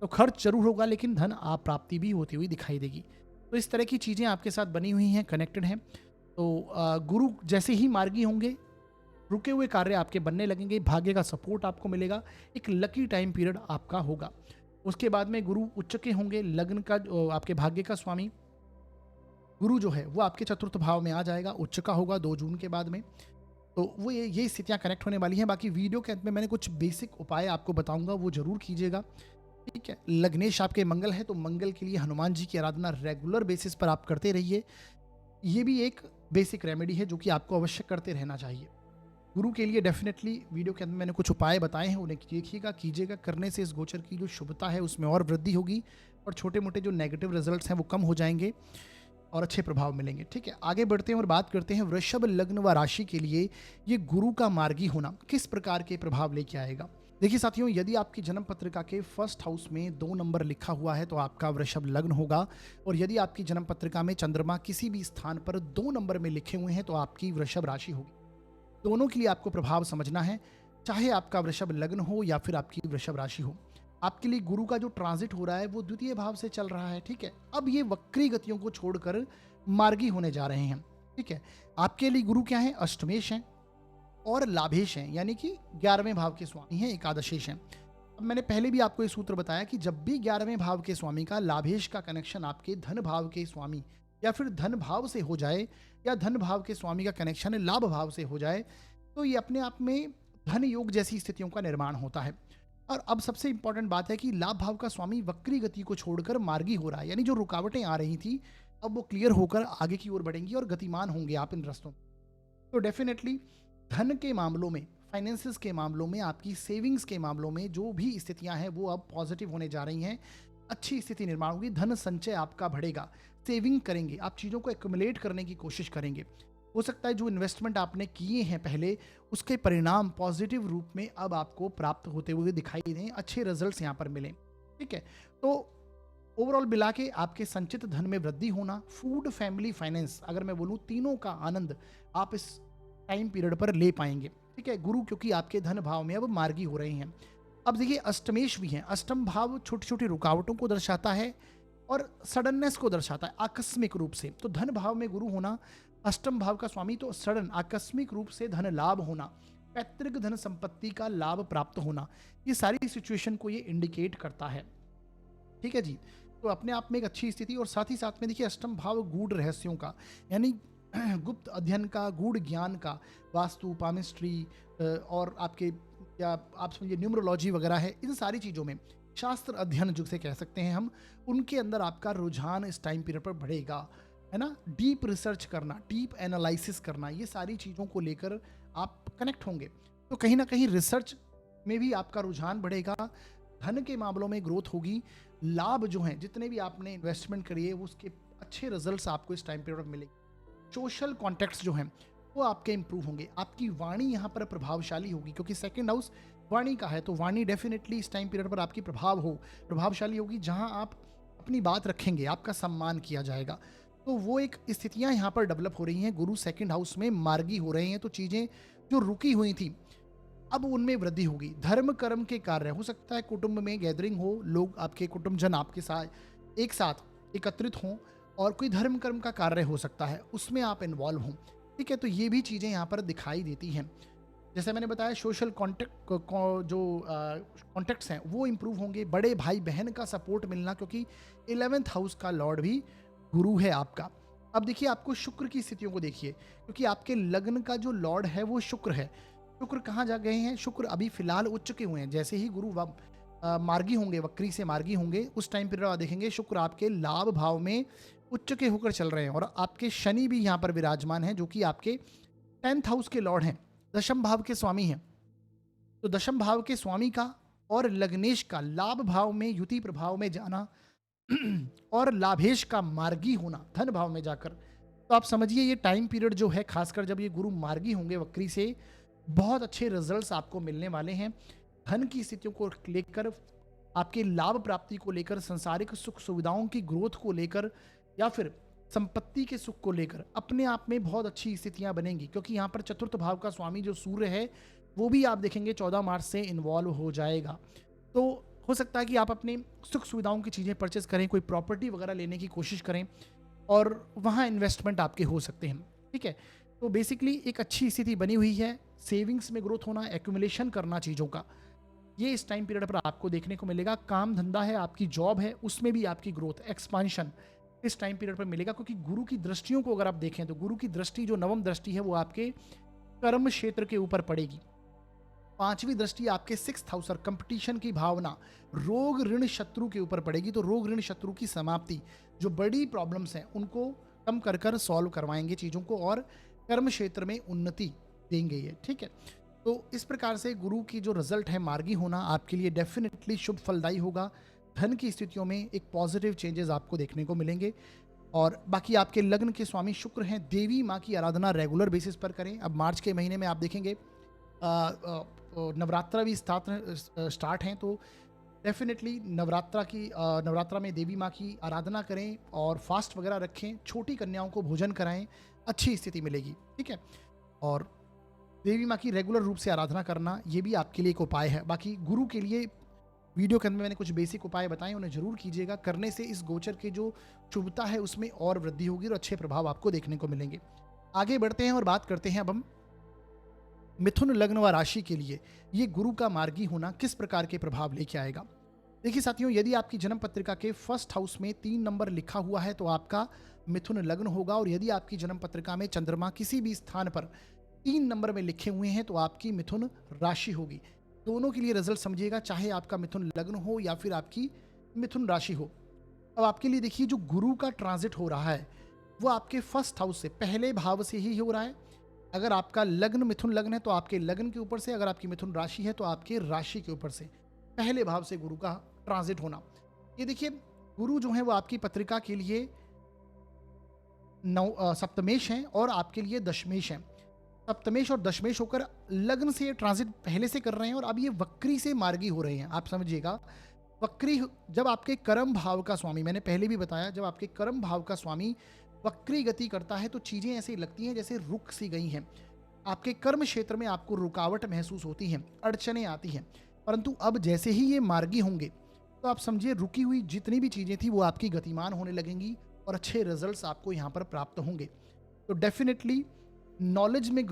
तो खर्च जरूर होगा, लेकिन धन आप प्राप्ति भी होती हुई दिखाई देगी। तो इस तरह की चीज़ें आपके साथ बनी हुई हैं, कनेक्टेड हैं। तो गुरु जैसे ही मार्गी होंगे, रुके हुए कार्य आपके बनने लगेंगे, भाग्य का सपोर्ट आपको मिलेगा, एक लकी टाइम पीरियड आपका होगा। उसके बाद में गुरु उच्च के होंगे, लग्न का आपके भाग्य का स्वामी गुरु जो है वो आपके चतुर्थ भाव में आ जाएगा, उच्च का होगा 2 जून के बाद में। तो वो ये स्थितियां कनेक्ट होने वाली हैं। बाकी वीडियो के अंत में मैंने कुछ बेसिक उपाय आपको बताऊंगा, वो जरूर कीजिएगा। ठीक है, लग्नेश आपके मंगल है, तो मंगल के लिए हनुमान जी की आराधना रेगुलर बेसिस पर आप करते रहिए। ये भी एक बेसिक रेमेडी है जो कि आपको अवश्य करते रहना चाहिए। गुरु के लिए डेफिनेटली वीडियो के अंदर मैंने कुछ उपाय बताए हैं, उन्हें देखिएगा, कीजिएगा। करने से इस गोचर की जो शुभता है उसमें और वृद्धि होगी, और छोटे मोटे जो नेगेटिव रिजल्ट्स हैं वो कम हो जाएंगे और अच्छे प्रभाव मिलेंगे। ठीक है, आगे बढ़ते हैं और बात करते हैं वृषभ लग्न व राशि के लिए ये गुरु का मार्गी होना किस प्रकार के प्रभाव लेके आएगा। देखिए साथियों, यदि आपकी जन्म पत्रिका के फर्स्ट हाउस में 2 नंबर लिखा हुआ है तो आपका वृषभ लग्न होगा, और यदि आपकी जन्म पत्रिका में चंद्रमा किसी भी स्थान पर 2 नंबर में लिखे हुए हैं तो आपकी वृषभ राशि होगी। दोनों के लिए आपको प्रभाव समझना है, चाहे आपका वृषभ लग्न हो या फिर आपकी वृषभ राशि हो। आपके लिए गुरु का जो ट्रांजिट हो रहा है वो द्वितीय भाव से चल रहा है। ठीक है, अब ये वक्री गतियों को छोड़कर मार्गी होने जा रहे हैं। ठीक है, आपके लिए गुरु क्या है? अष्टमेश हैं और लाभेश हैं, यानी कि 11वें भाव के स्वामी हैं, एकादशेश हैं। अब मैंने पहले भी आपको ये सूत्र बताया कि जब भी 11वें भाव के स्वामी का लाभेश का कनेक्शन आपके धन भाव के स्वामी या फिर धन भाव से हो जाए, या धन भाव के स्वामी का कनेक्शन लाभ भाव से हो जाए, तो ये अपने आप में धन योग जैसी स्थितियों का निर्माण होता है। और अब सबसे इंपॉर्टेंट बात है कि लाभ भाव का स्वामी वक्री गति को छोड़कर मार्गी हो रहा है, यानी जो रुकावटें आ रही थी अब वो क्लियर होकर आगे की ओर बढ़ेंगी और गतिमान होंगे आप इन रास्तों। तो डेफिनेटली धन के मामलों में, फाइनेंसेस के मामलों में, आपकी सेविंग्स के मामलों में जो भी स्थितियां हैं वो अब पॉजिटिव होने जा रही हैं। अच्छी स्थिति निर्माण होगी, धन संचय आपका बढ़ेगा, सेविंग करेंगे आप, चीज़ों को एक्युमुलेट करने की कोशिश करेंगे। हो सकता है जो इन्वेस्टमेंट आपने किए हैं पहले, उसके परिणाम पॉजिटिव रूप में अब आपको प्राप्त होते हुए दिखाई दें, अच्छे रिजल्ट्स यहाँ पर मिलें। ठीक है, तो ओवरऑल मिला के आपके संचित धन में वृद्धि होना, फूड, फैमिली, फाइनेंस, अगर मैं बोलूँ तीनों का आनंद आप इस टाइम पीरियड पर ले पाएंगे। ठीक है, गुरु क्योंकि आपके धन भाव में अब मार्गी हो रहे हैं। अब देखिए अष्टमेश भी हैं, अष्टम भाव छोटी छोटी रुकावटों को दर्शाता है और सडननेस को दर्शाता है, आकस्मिक रूप से। तो धन भाव में गुरु होना, अष्टम भाव का स्वामी, तो सडन आकस्मिक रूप से धन लाभ होना, पैतृक धन संपत्ति का लाभ प्राप्त होना, ये सारी सिचुएशन को ये इंडिकेट करता है। ठीक है जी, तो अपने आप में एक अच्छी स्थिति। और साथ ही साथ में देखिए अष्टम भाव गूढ़ रहस्यों का, यानी गुप्त अध्ययन का, गूढ़ ज्ञान का, वास्तु, पामिस्ट्री और आपके या आप समझिए न्यूमरोलॉजी वगैरह है, इन सारी चीज़ों में शास्त्र अध्ययन जिसे कह सकते हैं हम, उनके अंदर आपका रुझान इस टाइम पीरियड पर बढ़ेगा, है ना। डीप रिसर्च करना, डीप एनालिसिस करना, ये सारी चीज़ों को लेकर आप कनेक्ट होंगे। तो तो कहीं ना कहीं रिसर्च में भी आपका रुझान बढ़ेगा, धन के मामलों में ग्रोथ होगी, लाभ जो हैं जितने भी आपने इन्वेस्टमेंट करी है वो उसके अच्छे रिजल्ट्स आपको इस टाइम पीरियड में मिलेंगे। सोशल कॉन्टेक्ट्स जो हैं वो आपके इंप्रूव होंगे, आपकी वाणी यहाँ पर प्रभावशाली होगी, क्योंकि सेकंड हाउस वाणी का है, तो वाणी डेफिनेटली इस टाइम पीरियड पर आपकी प्रभावशाली होगी। जहाँ आप अपनी बात रखेंगे आपका सम्मान किया जाएगा। तो वो एक स्थितियां यहाँ पर डेवलप हो रही हैं। गुरु सेकंड हाउस में मार्गी हो रहे हैं, तो चीज़ें जो रुकी हुई थी अब उनमें वृद्धि होगी। धर्म कर्म के कार्य, हो सकता है कुटुंब में गैदरिंग हो, लोग आपके कुटुंबजन आपके साथ एक साथ एकत्रित हों और कोई धर्म कर्म का कार्य हो सकता है, उसमें आप इन्वॉल्व हों। ठीक है, तो ये भी चीज़ें यहाँ पर दिखाई देती हैं। जैसे मैंने बताया सोशल जो कॉन्टेक्ट्स हैं वो इम्प्रूव होंगे, बड़े भाई बहन का सपोर्ट मिलना, क्योंकि 11th हाउस का लॉर्ड भी गुरु है आपका। अब देखिए आपको शुक्र की स्थितियों को देखिए, क्योंकि आपके लग्न का जो लॉर्ड है वो शुक्र है। शुक्र कहाँ जा गए हैं? शुक्र अभी फिलहाल उच्च के हुए हैं। जैसे ही गुरु मार्गी होंगे, वक्री से मार्गी होंगे, उस टाइम पीरियड आप देखेंगे शुक्र आपके लाभ भाव में उच्च के होकर चल रहे हैं, और आपके शनि भी यहाँ पर विराजमान है जो कि आपके 10th हाउस के लॉर्ड हैं, दशम भाव के स्वामी हैं। तो दशम भाव के स्वामी का और लग्नेश का लाभ भाव में युति प्रभाव में जाना और लाभेश का मार्गी होना धन भाव में जाकर, तो आप समझिए ये टाइम पीरियड जो है, खासकर जब ये गुरु मार्गी होंगे वक्री से, बहुत अच्छे रिजल्ट्स आपको मिलने वाले हैं। धन की स्थितियों को लेकर, आपके लाभ प्राप्ति को लेकर, संसारिक सुख सुविधाओं की ग्रोथ को लेकर, या फिर संपत्ति के सुख को लेकर अपने आप में बहुत अच्छी स्थितियां बनेंगी, क्योंकि यहाँ पर चतुर्थ भाव का स्वामी जो सूर्य है वो भी आप देखेंगे 14 मार्च से इन्वॉल्व हो जाएगा। तो हो सकता है कि आप अपने सुख सुविधाओं की चीज़ें परचेज करें, कोई प्रॉपर्टी वगैरह लेने की कोशिश करें और वहाँ इन्वेस्टमेंट आपके हो सकते हैं। ठीक है, तो बेसिकली एक अच्छी स्थिति बनी हुई है, सेविंग्स में ग्रोथ होना, एक्यूमुलेशन करना चीज़ों का, ये इस टाइम पीरियड पर आपको देखने को मिलेगा। काम धंधा है, आपकी जॉब है, उसमें भी आपकी ग्रोथ, एक्सपांशन इस टाइम पीरियड पर मिलेगा, क्योंकि गुरु की दृष्टियों को अगर आप देखें तो गुरु की दृष्टि जो नवम दृष्टि है वो आपके कर्म क्षेत्र के ऊपर पड़ेगी। 5वीं दृष्टि आपके 6th हाउस और कंपटीशन की भावना, रोग ऋण शत्रु के ऊपर पड़ेगी। तो रोग ऋण शत्रु की समाप्ति, जो बड़ी प्रॉब्लम्स हैं उनको कम कर कर सॉल्व करवाएंगे चीज़ों को, और कर्म क्षेत्र में उन्नति देंगे ये। ठीक है, तो इस प्रकार से गुरु की जो रिजल्ट है मार्गी होना आपके लिए डेफिनेटली शुभ फलदायी होगा। धन की स्थितियों में एक पॉजिटिव चेंजेस आपको देखने को मिलेंगे। और बाकी आपके लग्न के स्वामी शुक्र हैं, देवी माँ की आराधना रेगुलर बेसिस पर करें। अब मार्च के महीने में आप देखेंगे नवरात्रा भी स्टार्ट हैं, तो डेफिनेटली नवरात्रा में देवी माँ की आराधना करें और फास्ट वगैरह रखें, छोटी कन्याओं को भोजन कराएं, अच्छी स्थिति मिलेगी। ठीक है, और देवी माँ की रेगुलर रूप से आराधना करना ये भी आपके लिए एक उपाय है। बाकी गुरु के लिए वीडियो के अंदर मैंने कुछ बेसिक उपाय बताए, उन्हें जरूर कीजिएगा। करने से इस गोचर की जो शुभता है उसमें और वृद्धि होगी और अच्छे प्रभाव आपको देखने को मिलेंगे। आगे बढ़ते हैं और बात करते हैं अब हम मिथुन लग्न व राशि के लिए ये गुरु का मार्गी होना किस प्रकार के प्रभाव लेके आएगा। देखिए साथियों, यदि आपकी जन्म पत्रिका के 1st हाउस में 3 नंबर लिखा हुआ है तो आपका मिथुन लग्न होगा, और यदि आपकी जन्म पत्रिका में चंद्रमा किसी भी स्थान पर 3 नंबर में लिखे हुए हैं तो आपकी मिथुन राशि होगी। दोनों के लिए रिजल्ट समझिएगा, चाहे आपका मिथुन लग्न हो या फिर आपकी मिथुन राशि हो। अब आपके लिए देखिए जो गुरु का ट्रांजिट हो रहा है वो आपके 1st हाउस से, पहले भाव से ही हो रहा है। अगर आपका लग्न मिथुन लग्न है तो आपके लग्न के ऊपर से, अगर आपकी मिथुन राशि है तो आपके राशि के ऊपर से, पहले भाव से गुरु का ट्रांजिट होना। ये देखिए गुरु जो है वो आपकी पत्रिका के लिए सप्तमेश हैं और आपके लिए दशमेश हैं। सप्तमेश और दशमेश होकर लग्न से ट्रांजिट पहले से कर रहे हैं और अब ये वक्री से मार्गी हो रहे हैं। आप समझिएगा, वक्री जब आपके कर्म भाव का स्वामी, मैंने पहले भी बताया, जब आपके कर्म भाव का स्वामी वक्री गति करता है तो चीज़ें ऐसी लगती हैं जैसे रुक सी गई हैं। आपके कर्म क्षेत्र में आपको रुकावट महसूस होती हैं, अड़चनें आती हैं, परंतु अब जैसे ही ये मार्गी होंगे तो आप समझिए रुकी हुई जितनी भी चीज़ें थी वो आपकी गतिमान होने लगेंगी और अच्छे रिजल्ट्स आपको यहाँ पर प्राप्त होंगे। तो डेफिनेटली नॉलेज में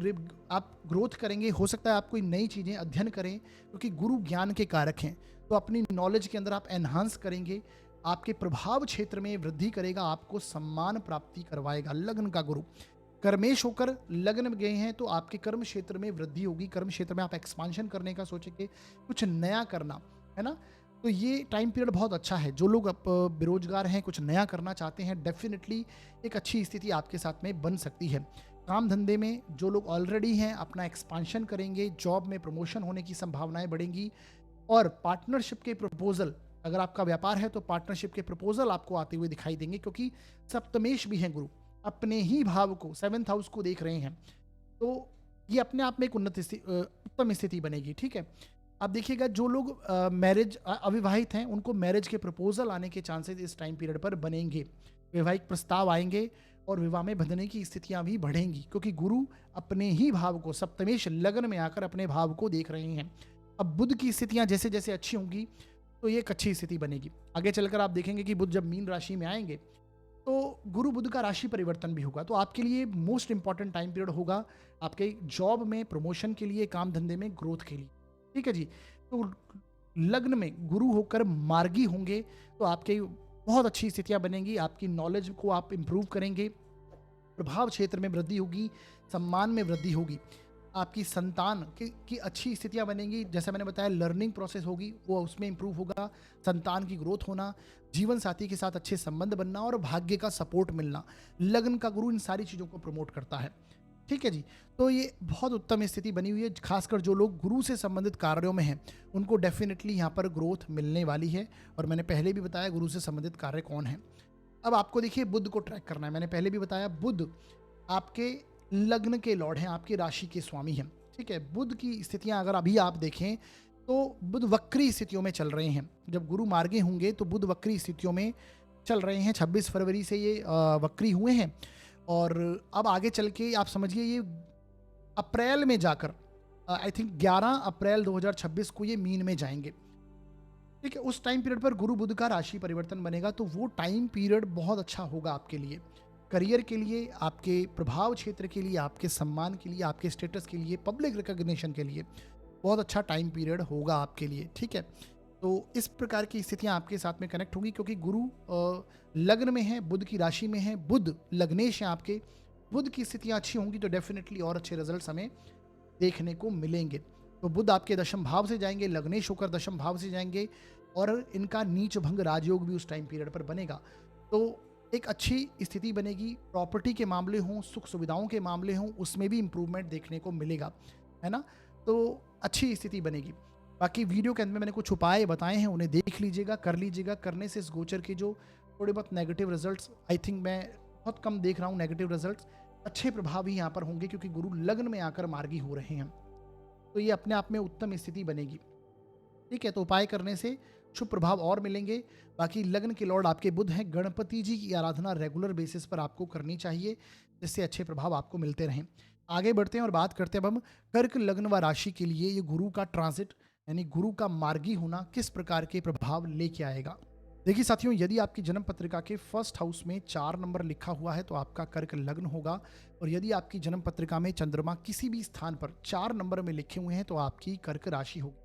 आप ग्रोथ करेंगे। हो सकता है आप कोई नई चीज़ें अध्ययन करें, क्योंकि गुरु ज्ञान के कारक हैं, तो अपनी नॉलेज के अंदर आप एनहांस करेंगे, आपके प्रभाव क्षेत्र में वृद्धि करेगा, आपको सम्मान प्राप्ति करवाएगा। लग्न का गुरु कर्मेश होकर लग्न में गए हैं तो आपके कर्म क्षेत्र में वृद्धि होगी, कर्म क्षेत्र में आप एक्सपांशन करने का सोचेंगे, कुछ नया करना है ना। तो ये टाइम पीरियड बहुत अच्छा है। जो लोग बेरोजगार हैं, कुछ नया करना चाहते हैं, डेफिनेटली एक अच्छी स्थिति आपके साथ में बन सकती है। काम धंधे में जो लोग ऑलरेडी हैं अपना एक्सपांशन करेंगे, जॉब में प्रमोशन होने की संभावनाएं बढ़ेंगी और पार्टनरशिप के प्रपोजल, अगर आपका व्यापार है तो पार्टनरशिप के प्रपोजल आपको आते हुए दिखाई देंगे, क्योंकि सप्तमेश भी हैं गुरु, अपने ही भाव को, सेवेंथ हाउस को देख रहे हैं। तो ये अपने आप में एक उत्तम स्थिति बनेगी। ठीक है, अब देखिएगा जो लोग अविवाहित हैं उनको मैरिज के प्रपोजल आने के चांसेस इस टाइम पीरियड पर बनेंगे, वैवाहिक प्रस्ताव आएंगे और विवाह में बंधने की स्थितियां भी बढ़ेंगी, क्योंकि गुरु अपने ही भाव को, सप्तमेश लग्न में आकर अपने भाव को देख रहे हैं। अब बुध की स्थितियां जैसे जैसे अच्छी होंगी तो ये एक अच्छी स्थिति बनेगी। आगे चलकर आप देखेंगे कि बुध जब मीन राशि में आएंगे तो गुरु बुध का राशि परिवर्तन भी होगा, तो आपके लिए मोस्ट इंपॉर्टेंट टाइम पीरियड होगा आपके जॉब में प्रमोशन के लिए, काम धंधे में ग्रोथ के लिए। ठीक है जी, तो लग्न में गुरु होकर मार्गी होंगे तो आपके बहुत अच्छी स्थितियां बनेंगी, आपकी नॉलेज को आप इंप्रूव करेंगे, प्रभाव क्षेत्र में वृद्धि होगी, सम्मान में वृद्धि होगी, आपकी संतान की अच्छी स्थितियां बनेंगी, जैसे मैंने बताया लर्निंग प्रोसेस होगी वो उसमें इंप्रूव होगा, संतान की ग्रोथ होना, जीवन साथी के साथ अच्छे संबंध बनना और भाग्य का सपोर्ट मिलना। लग्न का गुरु इन सारी चीज़ों को प्रमोट करता है। ठीक है जी, तो ये बहुत उत्तम स्थिति बनी हुई है, खासकर जो लोग गुरु से संबंधित कार्यों में हैं उनको डेफिनेटली यहाँ पर ग्रोथ मिलने वाली है। और मैंने पहले भी बताया गुरु से संबंधित कार्य कौन है। अब आपको देखिए बुध को ट्रैक करना है, मैंने पहले भी बताया बुध आपके लग्न के लॉर्ड हैं, आपकी राशि के स्वामी हैं। ठीक है, बुध की स्थितियां अगर अभी आप देखें तो बुध वक्री स्थितियों में चल रहे हैं, जब गुरु मार्गे होंगे तो बुध वक्री स्थितियों में चल रहे हैं। 26 फरवरी से ये वक्री हुए हैं और अब आगे चल के आप समझिए ये अप्रैल में जाकर आई थिंक 11 अप्रैल 2026 को ये मीन में जाएंगे। ठीक है, उस टाइम पीरियड पर गुरु बुध का राशि परिवर्तन बनेगा, तो वो टाइम पीरियड बहुत अच्छा होगा आपके लिए, करियर के लिए, आपके प्रभाव क्षेत्र के लिए, आपके सम्मान के लिए, आपके स्टेटस के लिए, पब्लिक रिकॉग्निशन के लिए बहुत अच्छा टाइम पीरियड होगा आपके लिए। ठीक है, तो इस प्रकार की स्थितियां आपके साथ में कनेक्ट होंगी, क्योंकि गुरु लग्न में है, बुध की राशि में है, बुध लग्नेश है आपके, बुध की स्थितियां अच्छी होंगी तो डेफिनेटली और अच्छे रिजल्ट्स हमें देखने को मिलेंगे। तो बुध आपके दशम भाव से जाएंगे, लग्नेश होकर दशम भाव से जाएंगे और इनका नीच भंग राजयोग भी उस टाइम पीरियड पर बनेगा। तो एक अच्छी स्थिति बनेगी, प्रॉपर्टी के मामले हों, सुख सुविधाओं के मामले हों, उसमें भी इंप्रूवमेंट देखने को मिलेगा, है ना। तो अच्छी स्थिति बनेगी। बाकी वीडियो के अंत में मैंने कुछ उपाय बताए हैं, उन्हें देख लीजिएगा, कर लीजिएगा। करने से इस गोचर के जो थोड़े बहुत नेगेटिव रिजल्ट्स, आई थिंक मैं बहुत कम देख रहा हूँ नेगेटिव रिजल्ट्स, अच्छे प्रभाव ही यहाँ पर होंगे, क्योंकि गुरु लग्न में आकर मार्गी हो रहे हैं, तो ये अपने आप में उत्तम स्थिति बनेगी। ठीक है, तो उपाय करने से शुभ प्रभाव और मिलेंगे। बाकी लग्न के लॉर्ड आपके बुध हैं, गणपति जी की आराधना रेगुलर बेसिस पर आपको करनी चाहिए, जिससे अच्छे प्रभाव आपको मिलते रहें। आगे बढ़ते हैं और बात करते हैं अब हम कर्क लग्न व राशि के लिए ये गुरु का ट्रांजिट, यानी गुरु का मार्गी होना किस प्रकार के प्रभाव लेके आएगा। देखिए साथियों, यदि आपकी जन्म पत्रिका के फर्स्ट हाउस में 4 नंबर लिखा हुआ है तो आपका कर्क लग्न होगा, और यदि आपकी जन्म पत्रिका में चंद्रमा किसी भी स्थान पर 4 नंबर में लिखे हुए हैं तो आपकी कर्क राशि होगी।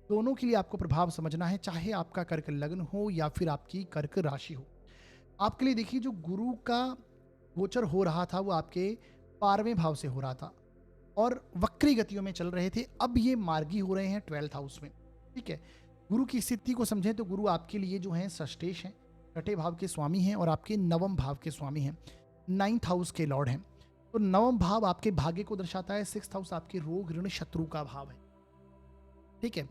दोनों के लिए आपको प्रभाव समझना है, चाहे आपका कर्क लग्न हो या फिर आपकी कर्क राशि हो। आपके लिए देखिए, जो गुरु का गोचर हो रहा था वो आपके 12वें भाव से हो रहा था और वक्री गतियों में चल रहे थे, अब ये मार्गी हो रहे हैं 12th हाउस में। ठीक है, गुरु की स्थिति को समझें तो गुरु आपके लिए जो हैं षष्ठेश हैं, छठे भाव के स्वामी हैं और आपके नवम भाव के स्वामी हैं, 9th हाउस के लॉर्ड हैं। तो नवम भाव आपके भाग्य को दर्शाता है, 6th हाउस आपके रोग ऋण शत्रु का भाव है। ठीक है,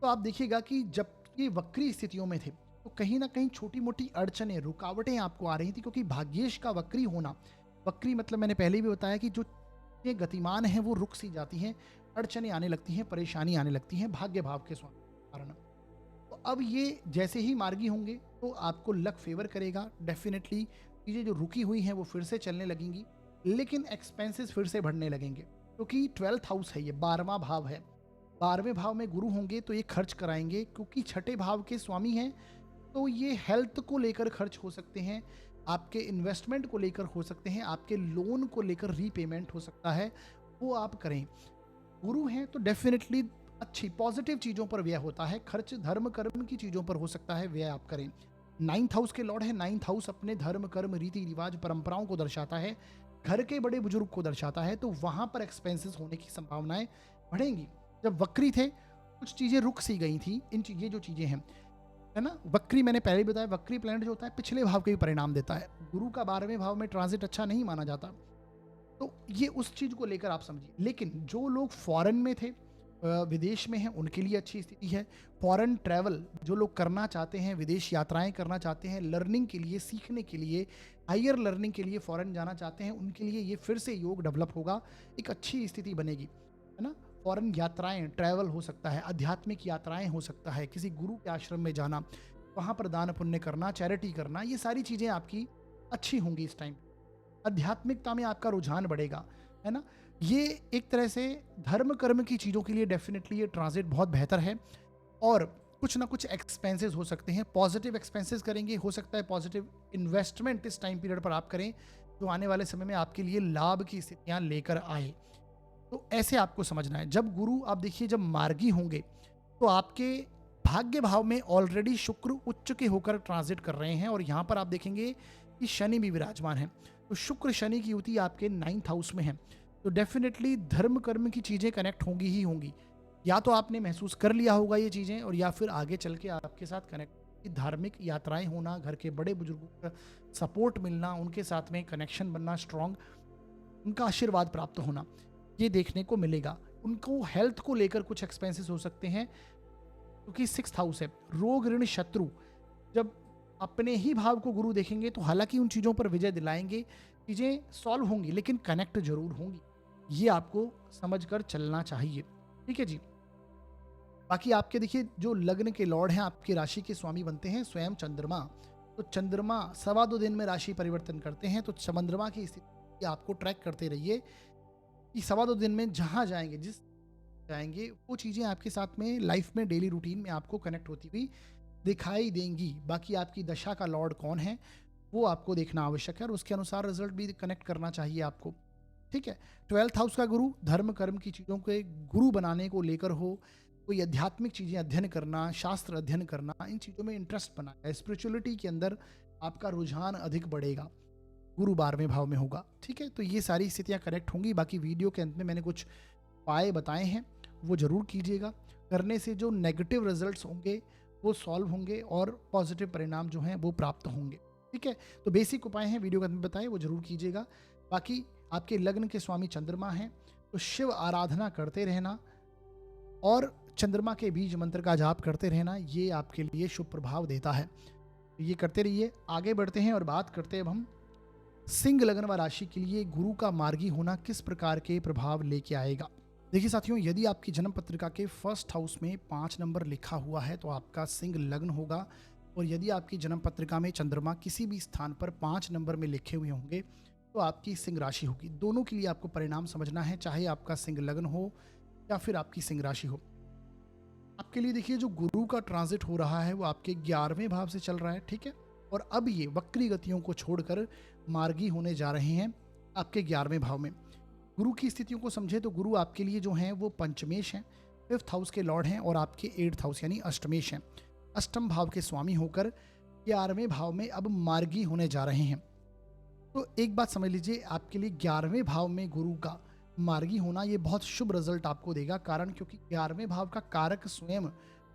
तो आप देखिएगा कि जब ये वक्री स्थितियों में थे तो कहीं ना कहीं छोटी मोटी अड़चनें, रुकावटें आपको आ रही थी, क्योंकि भाग्येश का वक्री होना, वक्री मतलब मैंने पहले भी बताया कि जो चीजें गतिमान हैं वो रुक सी जाती हैं, अड़चनें आने लगती हैं, परेशानी आने लगती हैं भाग्य भाव के कारण। तो अब ये जैसे ही मार्गी होंगे तो आपको लक फेवर करेगा, डेफिनेटली चीज़ें जो रुकी हुई हैं वो फिर से चलने लगेंगी, लेकिन एक्सपेंसेस फिर से बढ़ने लगेंगे, क्योंकि 12th हाउस है, ये 12वां भाव है। 12वें भाव में गुरु होंगे तो ये खर्च कराएंगे, क्योंकि छठे भाव के स्वामी हैं, तो ये हेल्थ को लेकर खर्च हो सकते हैं, आपके इन्वेस्टमेंट को लेकर हो सकते हैं, आपके लोन को लेकर रीपेमेंट हो सकता है, वो आप करें। गुरु हैं तो डेफिनेटली अच्छी पॉजिटिव चीज़ों पर व्यय होता है, खर्च धर्म कर्म की चीज़ों पर हो सकता है, व्यय आप करें। 9th हाउस के लॉर्ड है, 9th हाउस अपने धर्म कर्म रीति रिवाज परंपराओं को दर्शाता है, घर के बड़े बुजुर्ग को दर्शाता है, तो वहाँ पर एक्सपेंसेस होने की संभावनाएं बढ़ेंगी। जब वक्री थे कुछ चीज़ें रुक सी गई थी, ये जो चीज़ें हैं, है ना। वक्री मैंने पहले भी बताया, वक्री प्लैनेट जो होता है पिछले भाव के भी परिणाम देता है। गुरु का 12वें भाव में ट्रांजिट अच्छा नहीं माना जाता, तो ये उस चीज़ को लेकर आप समझिए। लेकिन जो लोग फॉरेन में थे, विदेश में हैं, उनके लिए अच्छी स्थिति है। फॉरेन ट्रैवल जो लोग करना चाहते हैं, विदेश यात्राएँ करना चाहते हैं, लर्निंग के लिए, सीखने के लिए, हायर लर्निंग के लिए फॉरेन जाना चाहते हैं, उनके लिए ये फिर से योग डेवलप होगा, एक अच्छी स्थिति बनेगी, है ना? फॉरेन यात्राएँ, ट्रैवल हो सकता है, आध्यात्मिक यात्राएँ हो सकता है, किसी गुरु के आश्रम में जाना, वहाँ पर दान पुण्य करना, चैरिटी करना, ये सारी चीज़ें आपकी अच्छी होंगी इस टाइम। आध्यात्मिकता में आपका रुझान बढ़ेगा, है ना? ये एक तरह से धर्म कर्म की चीज़ों के लिए डेफ़िनेटली ये ट्रांज़िट बहुत बेहतर है। और कुछ ना कुछ एक्सपेंसेस हो सकते हैं, पॉज़िटिव एक्सपेंसेस करेंगे, हो सकता है पॉज़िटिव इन्वेस्टमेंट इस टाइम पीरियड पर आप करें, जो आने वाले समय में आपके लिए लाभ की स्थितियाँ लेकर आए। तो ऐसे आपको समझना है। जब गुरु आप देखिए जब मार्गी होंगे, तो आपके भाग्य भाव में ऑलरेडी शुक्र उच्च के होकर ट्रांज़िट कर रहे हैं और यहाँ पर आप देखेंगे कि शनि भी विराजमान है। तो शुक्र शनि की युति आपके 9th हाउस में है। तो डेफ़िनेटली धर्म कर्म की चीज़ें कनेक्ट होंगी ही होंगी। या तो आपने महसूस कर लिया होगा ये चीज़ें, और या फिर आगे चल के आपके साथ कनेक्ट, धार्मिक यात्राएँ होना, घर के बड़े बुजुर्गों का सपोर्ट मिलना, उनके साथ में कनेक्शन बनना स्ट्रॉन्ग, उनका आशीर्वाद प्राप्त होना, ये देखने को मिलेगा। उनको हेल्थ को लेकर कुछ एक्सपेंसेस हो सकते हैं, क्योंकि 6th हाउस है। रोग ऋण शत्रु जब अपने ही भाव को गुरु देखेंगे, तो हालांकि उन चीज़ों पर विजय दिलाएंगे, चीज़ें सॉल्व होंगी, लेकिन कनेक्ट जरूर होंगी। ये आपको समझकर चलना चाहिए, ठीक है जी। बाकी आपके देखिए जो लग्न के लॉर्ड हैं, आपकी राशि के स्वामी बनते हैं स्वयं चंद्रमा। तो चंद्रमा 2.25 दिन में राशि परिवर्तन करते हैं। तो चंद्रमा की स्थिति आपको ट्रैक करते रहिए कि 2.25 दिन में जहाँ जाएंगे, जिस जाएंगे, वो चीज़ें आपके साथ में लाइफ में डेली रूटीन में आपको कनेक्ट होती हुई दिखाई देंगी। बाकी आपकी दशा का लॉर्ड कौन है, वो आपको देखना आवश्यक है और उसके अनुसार रिजल्ट भी कनेक्ट करना चाहिए आपको, ठीक है। 12th हाउस का गुरु धर्म कर्म की चीज़ों के गुरु बनाने को लेकर हो, कोई आध्यात्मिक चीज़ें अध्ययन करना, शास्त्र अध्ययन करना, इन चीज़ों में इंटरेस्ट बनाए, स्पिरिचुअलिटी के अंदर आपका रुझान अधिक बढ़ेगा, गुरु 12वें भाव में होगा, ठीक है। तो ये सारी स्थितियाँ करेक्ट होंगी। बाकी वीडियो के अंत में मैंने कुछ उपाय बताए हैं, वो ज़रूर कीजिएगा। करने से जो नेगेटिव रिजल्ट्स होंगे वो सॉल्व होंगे और पॉजिटिव परिणाम जो हैं वो प्राप्त होंगे, ठीक है। तो बेसिक उपाय हैं, वीडियो के अंत में बताए, वो ज़रूर कीजिएगा। बाकी आपके लग्न के स्वामी चंद्रमा हैं, तो शिव आराधना करते रहना और चंद्रमा के बीज मंत्र का जाप करते रहना, ये आपके लिए शुभ प्रभाव देता है। ये करते रहिए। आगे बढ़ते हैं और बात करते हैं अब हम सिंह लग्न व राशि के लिए गुरु का मार्गी होना किस प्रकार के प्रभाव लेके आएगा। देखिए साथियों, यदि आपकी जन्म पत्रिका के 1st हाउस में 5 नंबर लिखा हुआ है तो आपका सिंह लग्न होगा, और यदि आपकी जन्म पत्रिका में चंद्रमा किसी भी स्थान पर 5 नंबर में लिखे हुए होंगे तो आपकी सिंह राशि होगी। दोनों के लिए आपको परिणाम समझना है, चाहे आपका सिंह लग्न हो या फिर आपकी सिंह राशि हो। आपके लिए देखिए जो गुरु का ट्रांजिट हो रहा है वो आपके 11वें भाव से चल रहा है, ठीक है। और अब ये वक्री गतियों को छोड़कर मार्गी होने जा रहे हैं आपके 11वें भाव में। गुरु की स्थितियों को समझे तो गुरु आपके लिए जो हैं वो पंचमेश हैं, 5th हाउस के लॉर्ड हैं, और आपके 8th हाउस यानी अष्टमेश हैं। अष्टम भाव के स्वामी होकर 11वें भाव में अब मार्गी होने जा रहे हैं। तो एक बात समझ लीजिए, आपके लिए 11वें भाव में गुरु का मार्गी होना ये बहुत शुभ रिजल्ट आपको देगा। कारण क्योंकि 11वें भाव का कारक स्वयं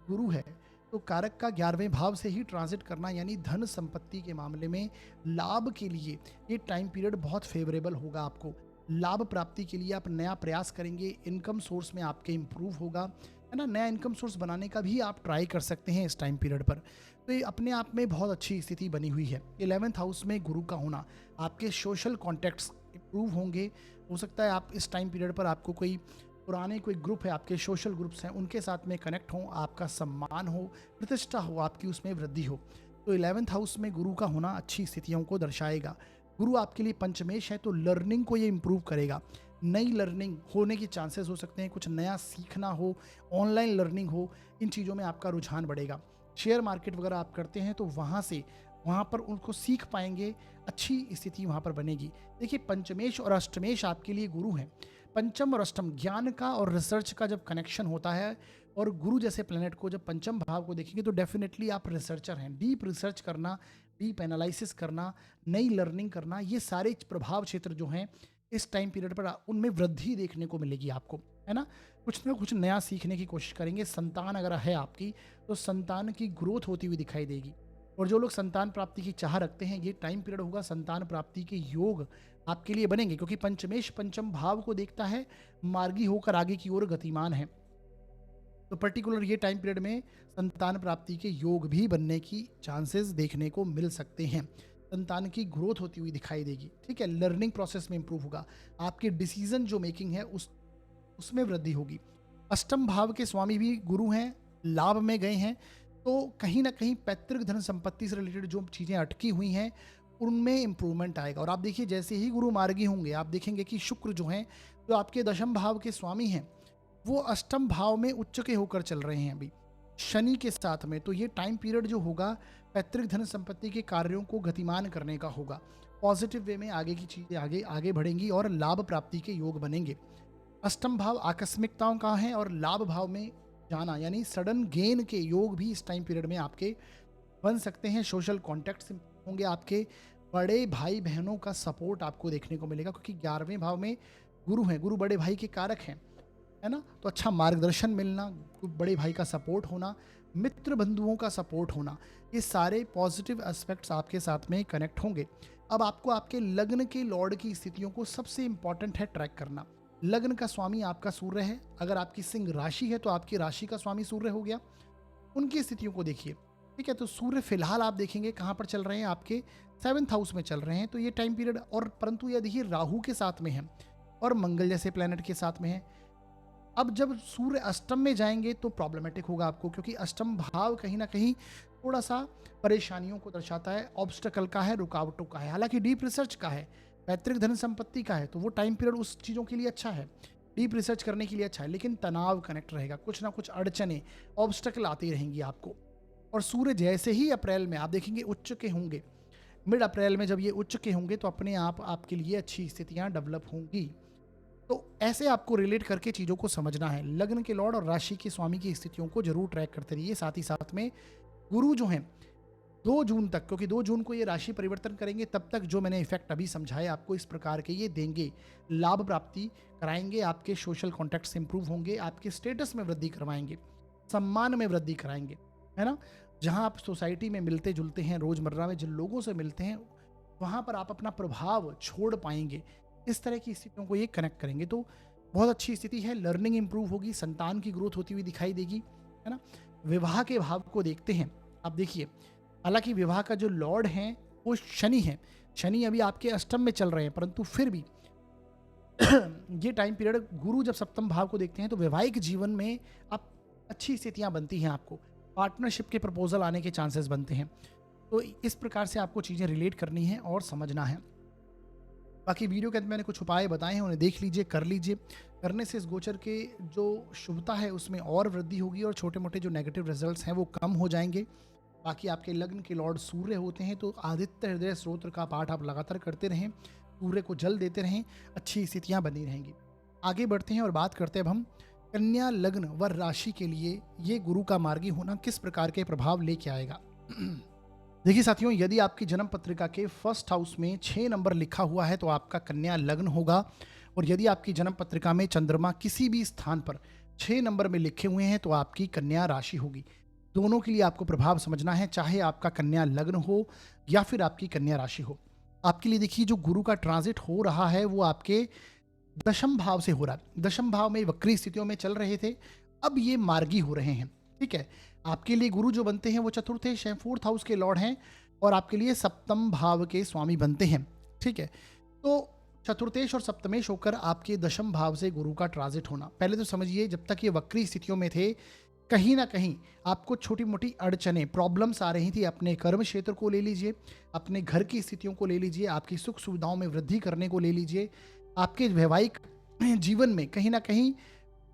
गुरु है, तो कारक का 11वें भाव से ही ट्रांजिट करना यानी धन संपत्ति के मामले में लाभ के लिए ये टाइम पीरियड बहुत फेवरेबल होगा। आपको लाभ प्राप्ति के लिए आप नया प्रयास करेंगे, इनकम सोर्स में आपके इम्प्रूव होगा, है ना। नया इनकम सोर्स बनाने का भी आप ट्राई कर सकते हैं इस टाइम पीरियड पर। तो ये अपने आप में बहुत अच्छी स्थिति बनी हुई है। 11th हाउस में गुरु का होना, आपके सोशल कॉन्टैक्ट्स इम्प्रूव होंगे। हो सकता है आप इस टाइम पीरियड पर आपको कोई पुराने कोई ग्रुप है, आपके सोशल ग्रुप्स हैं, उनके साथ में कनेक्ट हों, आपका सम्मान हो, प्रतिष्ठा हो, आपकी उसमें वृद्धि हो। तो 11th हाउस में गुरु का होना अच्छी स्थितियों को दर्शाएगा। गुरु आपके लिए पंचमेश है, तो लर्निंग को ये इम्प्रूव करेगा। नई लर्निंग होने की चांसेस हो सकते हैं, कुछ नया सीखना हो, ऑनलाइन लर्निंग हो, इन चीज़ों में आपका रुझान बढ़ेगा। शेयर मार्केट वगैरह आप करते हैं तो वहाँ पर उनको सीख पाएंगे, अच्छी स्थिति वहाँ पर बनेगी। देखिए पंचमेश और अष्टमेश आपके लिए गुरु हैं। पंचम और अष्टम ज्ञान का और रिसर्च का जब कनेक्शन होता है, और गुरु जैसे प्लेनेट को जब पंचम भाव को देखेंगे तो डेफिनेटली आप रिसर्चर हैं। डीप रिसर्च करना, डीप एनालिसिस करना, नई लर्निंग करना, ये सारे प्रभाव क्षेत्र जो हैं इस टाइम पीरियड पर उनमें वृद्धि देखने को मिलेगी आपको, है ना। कुछ ना कुछ नया सीखने की कोशिश करेंगे। संतान अगर है आपकी तो संतान की ग्रोथ होती हुई दिखाई देगी। और जो लोग संतान प्राप्ति की चाह रखते हैं, ये टाइम पीरियड होगा संतान प्राप्ति के योग आपके लिए बनेंगे, क्योंकि पंचमेश पंचम भाव को देखता है, मार्गी होकर आगे की ओर गतिमान है। तो पर्टिकुलर ये टाइम पीरियड में संतान प्राप्ति के योग भी बनने की चांसेस देखने को मिल सकते हैं। संतान की ग्रोथ होती हुई दिखाई देगी, ठीक है। लर्निंग प्रोसेस में इंप्रूव होगा, आपकी डिसीजन जो मेकिंग है उसमें वृद्धि होगी। अष्टम भाव के स्वामी भी गुरु हैं, लाभ में गए हैं, तो कहीं ना कहीं पैतृक धन संपत्ति से रिलेटेड जो चीज़ें अटकी हुई हैं उनमें इंप्रूवमेंट आएगा। और आप देखिए जैसे ही गुरु मार्गी होंगे, आप देखेंगे कि शुक्र जो हैं, जो आपके दशम भाव के स्वामी हैं, वो अष्टम भाव में उच्च के होकर चल रहे हैं अभी शनि के साथ में। तो ये टाइम पीरियड जो होगा पैतृक धन संपत्ति के कार्यों को गतिमान करने का होगा। पॉजिटिव वे में आगे की चीज़ें आगे आगे बढ़ेंगी और लाभ प्राप्ति के योग बनेंगे। अष्टम भाव आकस्मिकताओं का है और लाभ भाव में जाना यानी सडन गेन के योग भी इस टाइम पीरियड में आपके बन सकते हैं। सोशल कॉन्टैक्ट्स होंगे, आपके बड़े भाई बहनों का सपोर्ट आपको देखने को मिलेगा, क्योंकि 11वें भाव में गुरु हैं, गुरु बड़े भाई के कारक हैं, है ना। तो अच्छा मार्गदर्शन मिलना, बड़े भाई का सपोर्ट होना, मित्र बंधुओं का सपोर्ट होना, ये सारे पॉजिटिव एस्पेक्ट्स आपके साथ में कनेक्ट होंगे। अब आपको आपके लग्न के लॉर्ड की स्थितियों को सबसे इंपॉर्टेंट है ट्रैक करना। लग्न का स्वामी आपका सूर्य है, अगर आपकी सिंह राशि है तो आपकी राशि का स्वामी सूर्य हो गया, उनकी स्थितियों को देखिए, ठीक है। तो सूर्य फिलहाल आप देखेंगे कहाँ पर चल रहे हैं, आपके 7th हाउस में चल रहे हैं, तो ये टाइम पीरियड, और परंतु यह देखिए राहु के साथ में है और मंगल जैसे प्लैनेट के साथ में है। अब जब सूर्य अष्टम में जाएंगे तो प्रॉब्लमेटिक होगा आपको, क्योंकि अष्टम भाव कहीं ना कहीं थोड़ा सा परेशानियों को दर्शाता है, ऑब्स्टकल का है, रुकावटों का है। हालांकि डीप रिसर्च का है, पैतृक धन संपत्ति का है, तो वो टाइम पीरियड उस चीज़ों के लिए अच्छा है, डीप रिसर्च करने के लिए अच्छा है, लेकिन तनाव कनेक्ट रहेगा, कुछ ना कुछ अड़चने ऑब्स्टकल आती रहेंगी आपको। और सूर्य जैसे ही अप्रैल में आप देखेंगे उच्च के होंगे, मिड अप्रैल में जब ये उच्च के होंगे तो अपने आप आपके लिए अच्छी स्थितियां डेवलप होंगी। तो ऐसे आपको रिलेट करके चीज़ों को समझना है। लग्न के लॉर्ड और राशि के स्वामी की स्थितियों को जरूर ट्रैक करते रहिए। साथ ही साथ में गुरु जो हैं 2 जून तक, क्योंकि 2 जून को ये राशि परिवर्तन करेंगे, तब तक जो मैंने इफेक्ट अभी समझाए आपको इस प्रकार के ये देंगे, लाभ प्राप्ति कराएंगे, आपके सोशल कॉन्टैक्ट्स इंप्रूव होंगे, आपके स्टेटस में वृद्धि करवाएंगे, सम्मान में वृद्धि कराएंगे, है ना। जहाँ आप सोसाइटी में मिलते जुलते हैं, रोजमर्रा में जिन लोगों से मिलते हैं, वहाँ पर आप अपना प्रभाव छोड़ पाएंगे। इस तरह की स्थितियों को ये कनेक्ट करेंगे, तो बहुत अच्छी स्थिति है। लर्निंग इंप्रूव होगी, संतान की ग्रोथ होती हुई दिखाई देगी, है ना। विवाह के भाव को देखते हैं, आप देखिए, हालांकि विवाह का जो लॉर्ड है वो शनि है, शनि अभी आपके अष्टम में चल रहे हैं, परंतु फिर भी ये टाइम पीरियड गुरु जब सप्तम भाव को देखते हैं तो वैवाहिक जीवन में आप अच्छी स्थितियां बनती हैं, आपको पार्टनरशिप के प्रपोजल आने के चांसेस बनते हैं। तो इस प्रकार से आपको चीज़ें रिलेट करनी है और समझना है। बाकी वीडियो के अंदर मैंने कुछ उपाय बताए हैं, उन्हें देख लीजिए, कर लीजिए। करने से इस गोचर के जो शुभता है उसमें और वृद्धि होगी और छोटे मोटे जो नेगेटिव रिजल्ट्स हैं वो कम हो जाएंगे। बाकी आपके लग्न के लॉर्ड सूर्य होते हैं, तो आदित्य हृदय स्तोत्र का पाठ आप लगातार करते रहें, सूर्य को जल देते रहें, अच्छी स्थितियाँ बनी रहेंगी। आगे बढ़ते हैं और बात करते हैं अब हम कन्या लग्न व राशि के लिए ये गुरु का मार्गी होना किस प्रकार के प्रभाव लेके आएगा। देखिए साथियों, यदि आपकी जन्म पत्रिका के फर्स्ट हाउस में 6 नंबर लिखा हुआ है तो आपका कन्या लग्न होगा, और यदि आपकी जन्म पत्रिका में चंद्रमा किसी भी स्थान पर 6 नंबर में लिखे हुए हैं तो आपकी कन्या राशि होगी। दोनों के लिए आपको प्रभाव समझना है, चाहे आपका कन्या लग्न हो या फिर आपकी कन्या राशि हो। आपके लिए देखिए जो गुरु का ट्रांजिट हो रहा है वो आपके दशम भाव से हो रहा है। दशम भाव में वक्री स्थितियों में चल रहे थे, अब ये मार्गी हो रहे हैं, ठीक है। आपके लिए गुरु जो बनते हैं वो चतुर्थेश हैं, 4th हाउस के लॉर्ड हैं, और आपके लिए सप्तम भाव के स्वामी बनते हैं, ठीक है। तो चतुर्थेश और सप्तमेश होकर आपके दशम भाव से गुरु का ट्रांजिट होना, पहले तो समझिए जब तक ये वक्री स्थितियों में थे कहीं ना कहीं आपको छोटी मोटी अड़चने प्रॉब्लम्स आ रही थी। अपने कर्म क्षेत्र को ले लीजिए, अपने घर की स्थितियों को ले लीजिए, आपकी सुख सुविधाओं में वृद्धि करने को ले लीजिए, आपके वैवाहिक जीवन में कहीं ना कहीं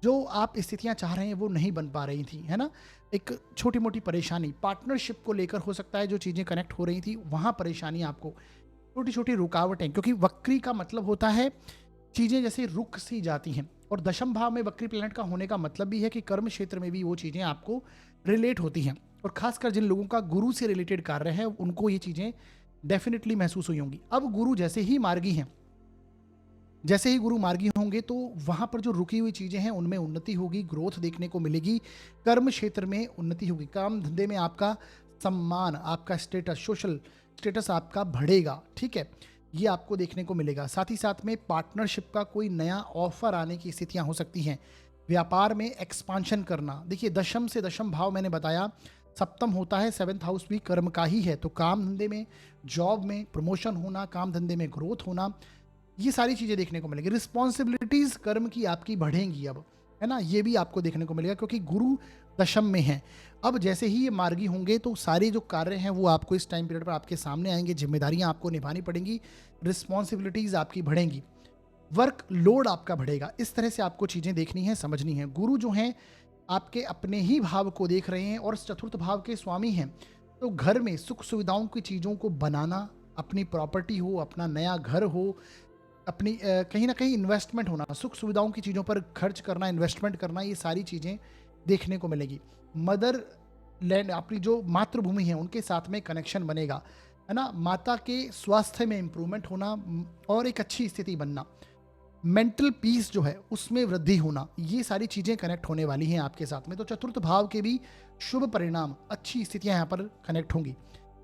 जो आप स्थितियां चाह रहे हैं वो नहीं बन पा रही थी, है ना। एक छोटी मोटी परेशानी पार्टनरशिप को लेकर हो सकता है, जो चीज़ें कनेक्ट हो रही थी वहाँ परेशानी, आपको छोटी छोटी रुकावटें, क्योंकि वक्री का मतलब होता है चीज़ें जैसे रुक सी जाती हैं, और दशम भाव में वक्री प्लैनेट का होने का मतलब भी है कि कर्म क्षेत्र में भी वो चीज़ें आपको रिलेट होती हैं, और खासकर जिन लोगों का गुरु से रिलेटेड कार्य है उनको ये चीज़ें डेफिनेटली महसूस हुई होंगी। अब गुरु जैसे ही मार्गी हैं, जैसे ही गुरु मार्गी होंगे तो वहाँ पर जो रुकी हुई चीज़ें हैं उनमें उन्नति होगी, ग्रोथ देखने को मिलेगी, कर्म क्षेत्र में उन्नति होगी, काम धंधे में आपका सम्मान, आपका स्टेटस, सोशल स्टेटस आपका बढ़ेगा, ठीक है। ये आपको देखने को मिलेगा। साथ ही साथ में पार्टनरशिप का कोई नया ऑफर आने की स्थितियां हो सकती हैं। व्यापार में एक्सपांशन करना, देखिए दशम से दशम भाव मैंने बताया सप्तम होता है, सेवन्थ हाउस भी कर्म का ही है, तो काम धंधे में, जॉब में प्रमोशन होना, काम धंधे में ग्रोथ होना, ये सारी चीज़ें देखने को मिलेगी। रिस्पॉन्सिबिलिटीज कर्म की आपकी बढ़ेंगी अब, है ना, ये भी आपको देखने को मिलेगा क्योंकि गुरु दशम में है। अब जैसे ही ये मार्गी होंगे तो सारे जो कार्य हैं वो आपको इस टाइम पीरियड पर आपके सामने आएंगे, जिम्मेदारियां आपको निभानी पड़ेंगी, रिस्पॉन्सिबिलिटीज आपकी बढ़ेंगी, वर्क लोड आपका बढ़ेगा। इस तरह से आपको चीज़ें देखनी है, समझनी है। गुरु जो हैं आपके अपने ही भाव को देख रहे हैं और चतुर्थ भाव के स्वामी हैं, तो घर में सुख सुविधाओं की चीज़ों को बनाना, अपनी प्रॉपर्टी हो, अपना नया घर हो, अपनी कहीं ना कहीं इन्वेस्टमेंट होना, सुख सुविधाओं की चीज़ों पर खर्च करना, इन्वेस्टमेंट करना, ये सारी चीज़ें देखने को मिलेगी। मदर लैंड, अपनी जो मातृभूमि है उनके साथ में कनेक्शन बनेगा, है ना, माता के स्वास्थ्य में इम्प्रूवमेंट होना और एक अच्छी स्थिति बनना, मेंटल पीस जो है उसमें वृद्धि होना, ये सारी चीज़ें कनेक्ट होने वाली हैं आपके साथ में। तो चतुर्थ भाव के भी शुभ परिणाम, अच्छी स्थितियां यहाँ पर कनेक्ट होंगी।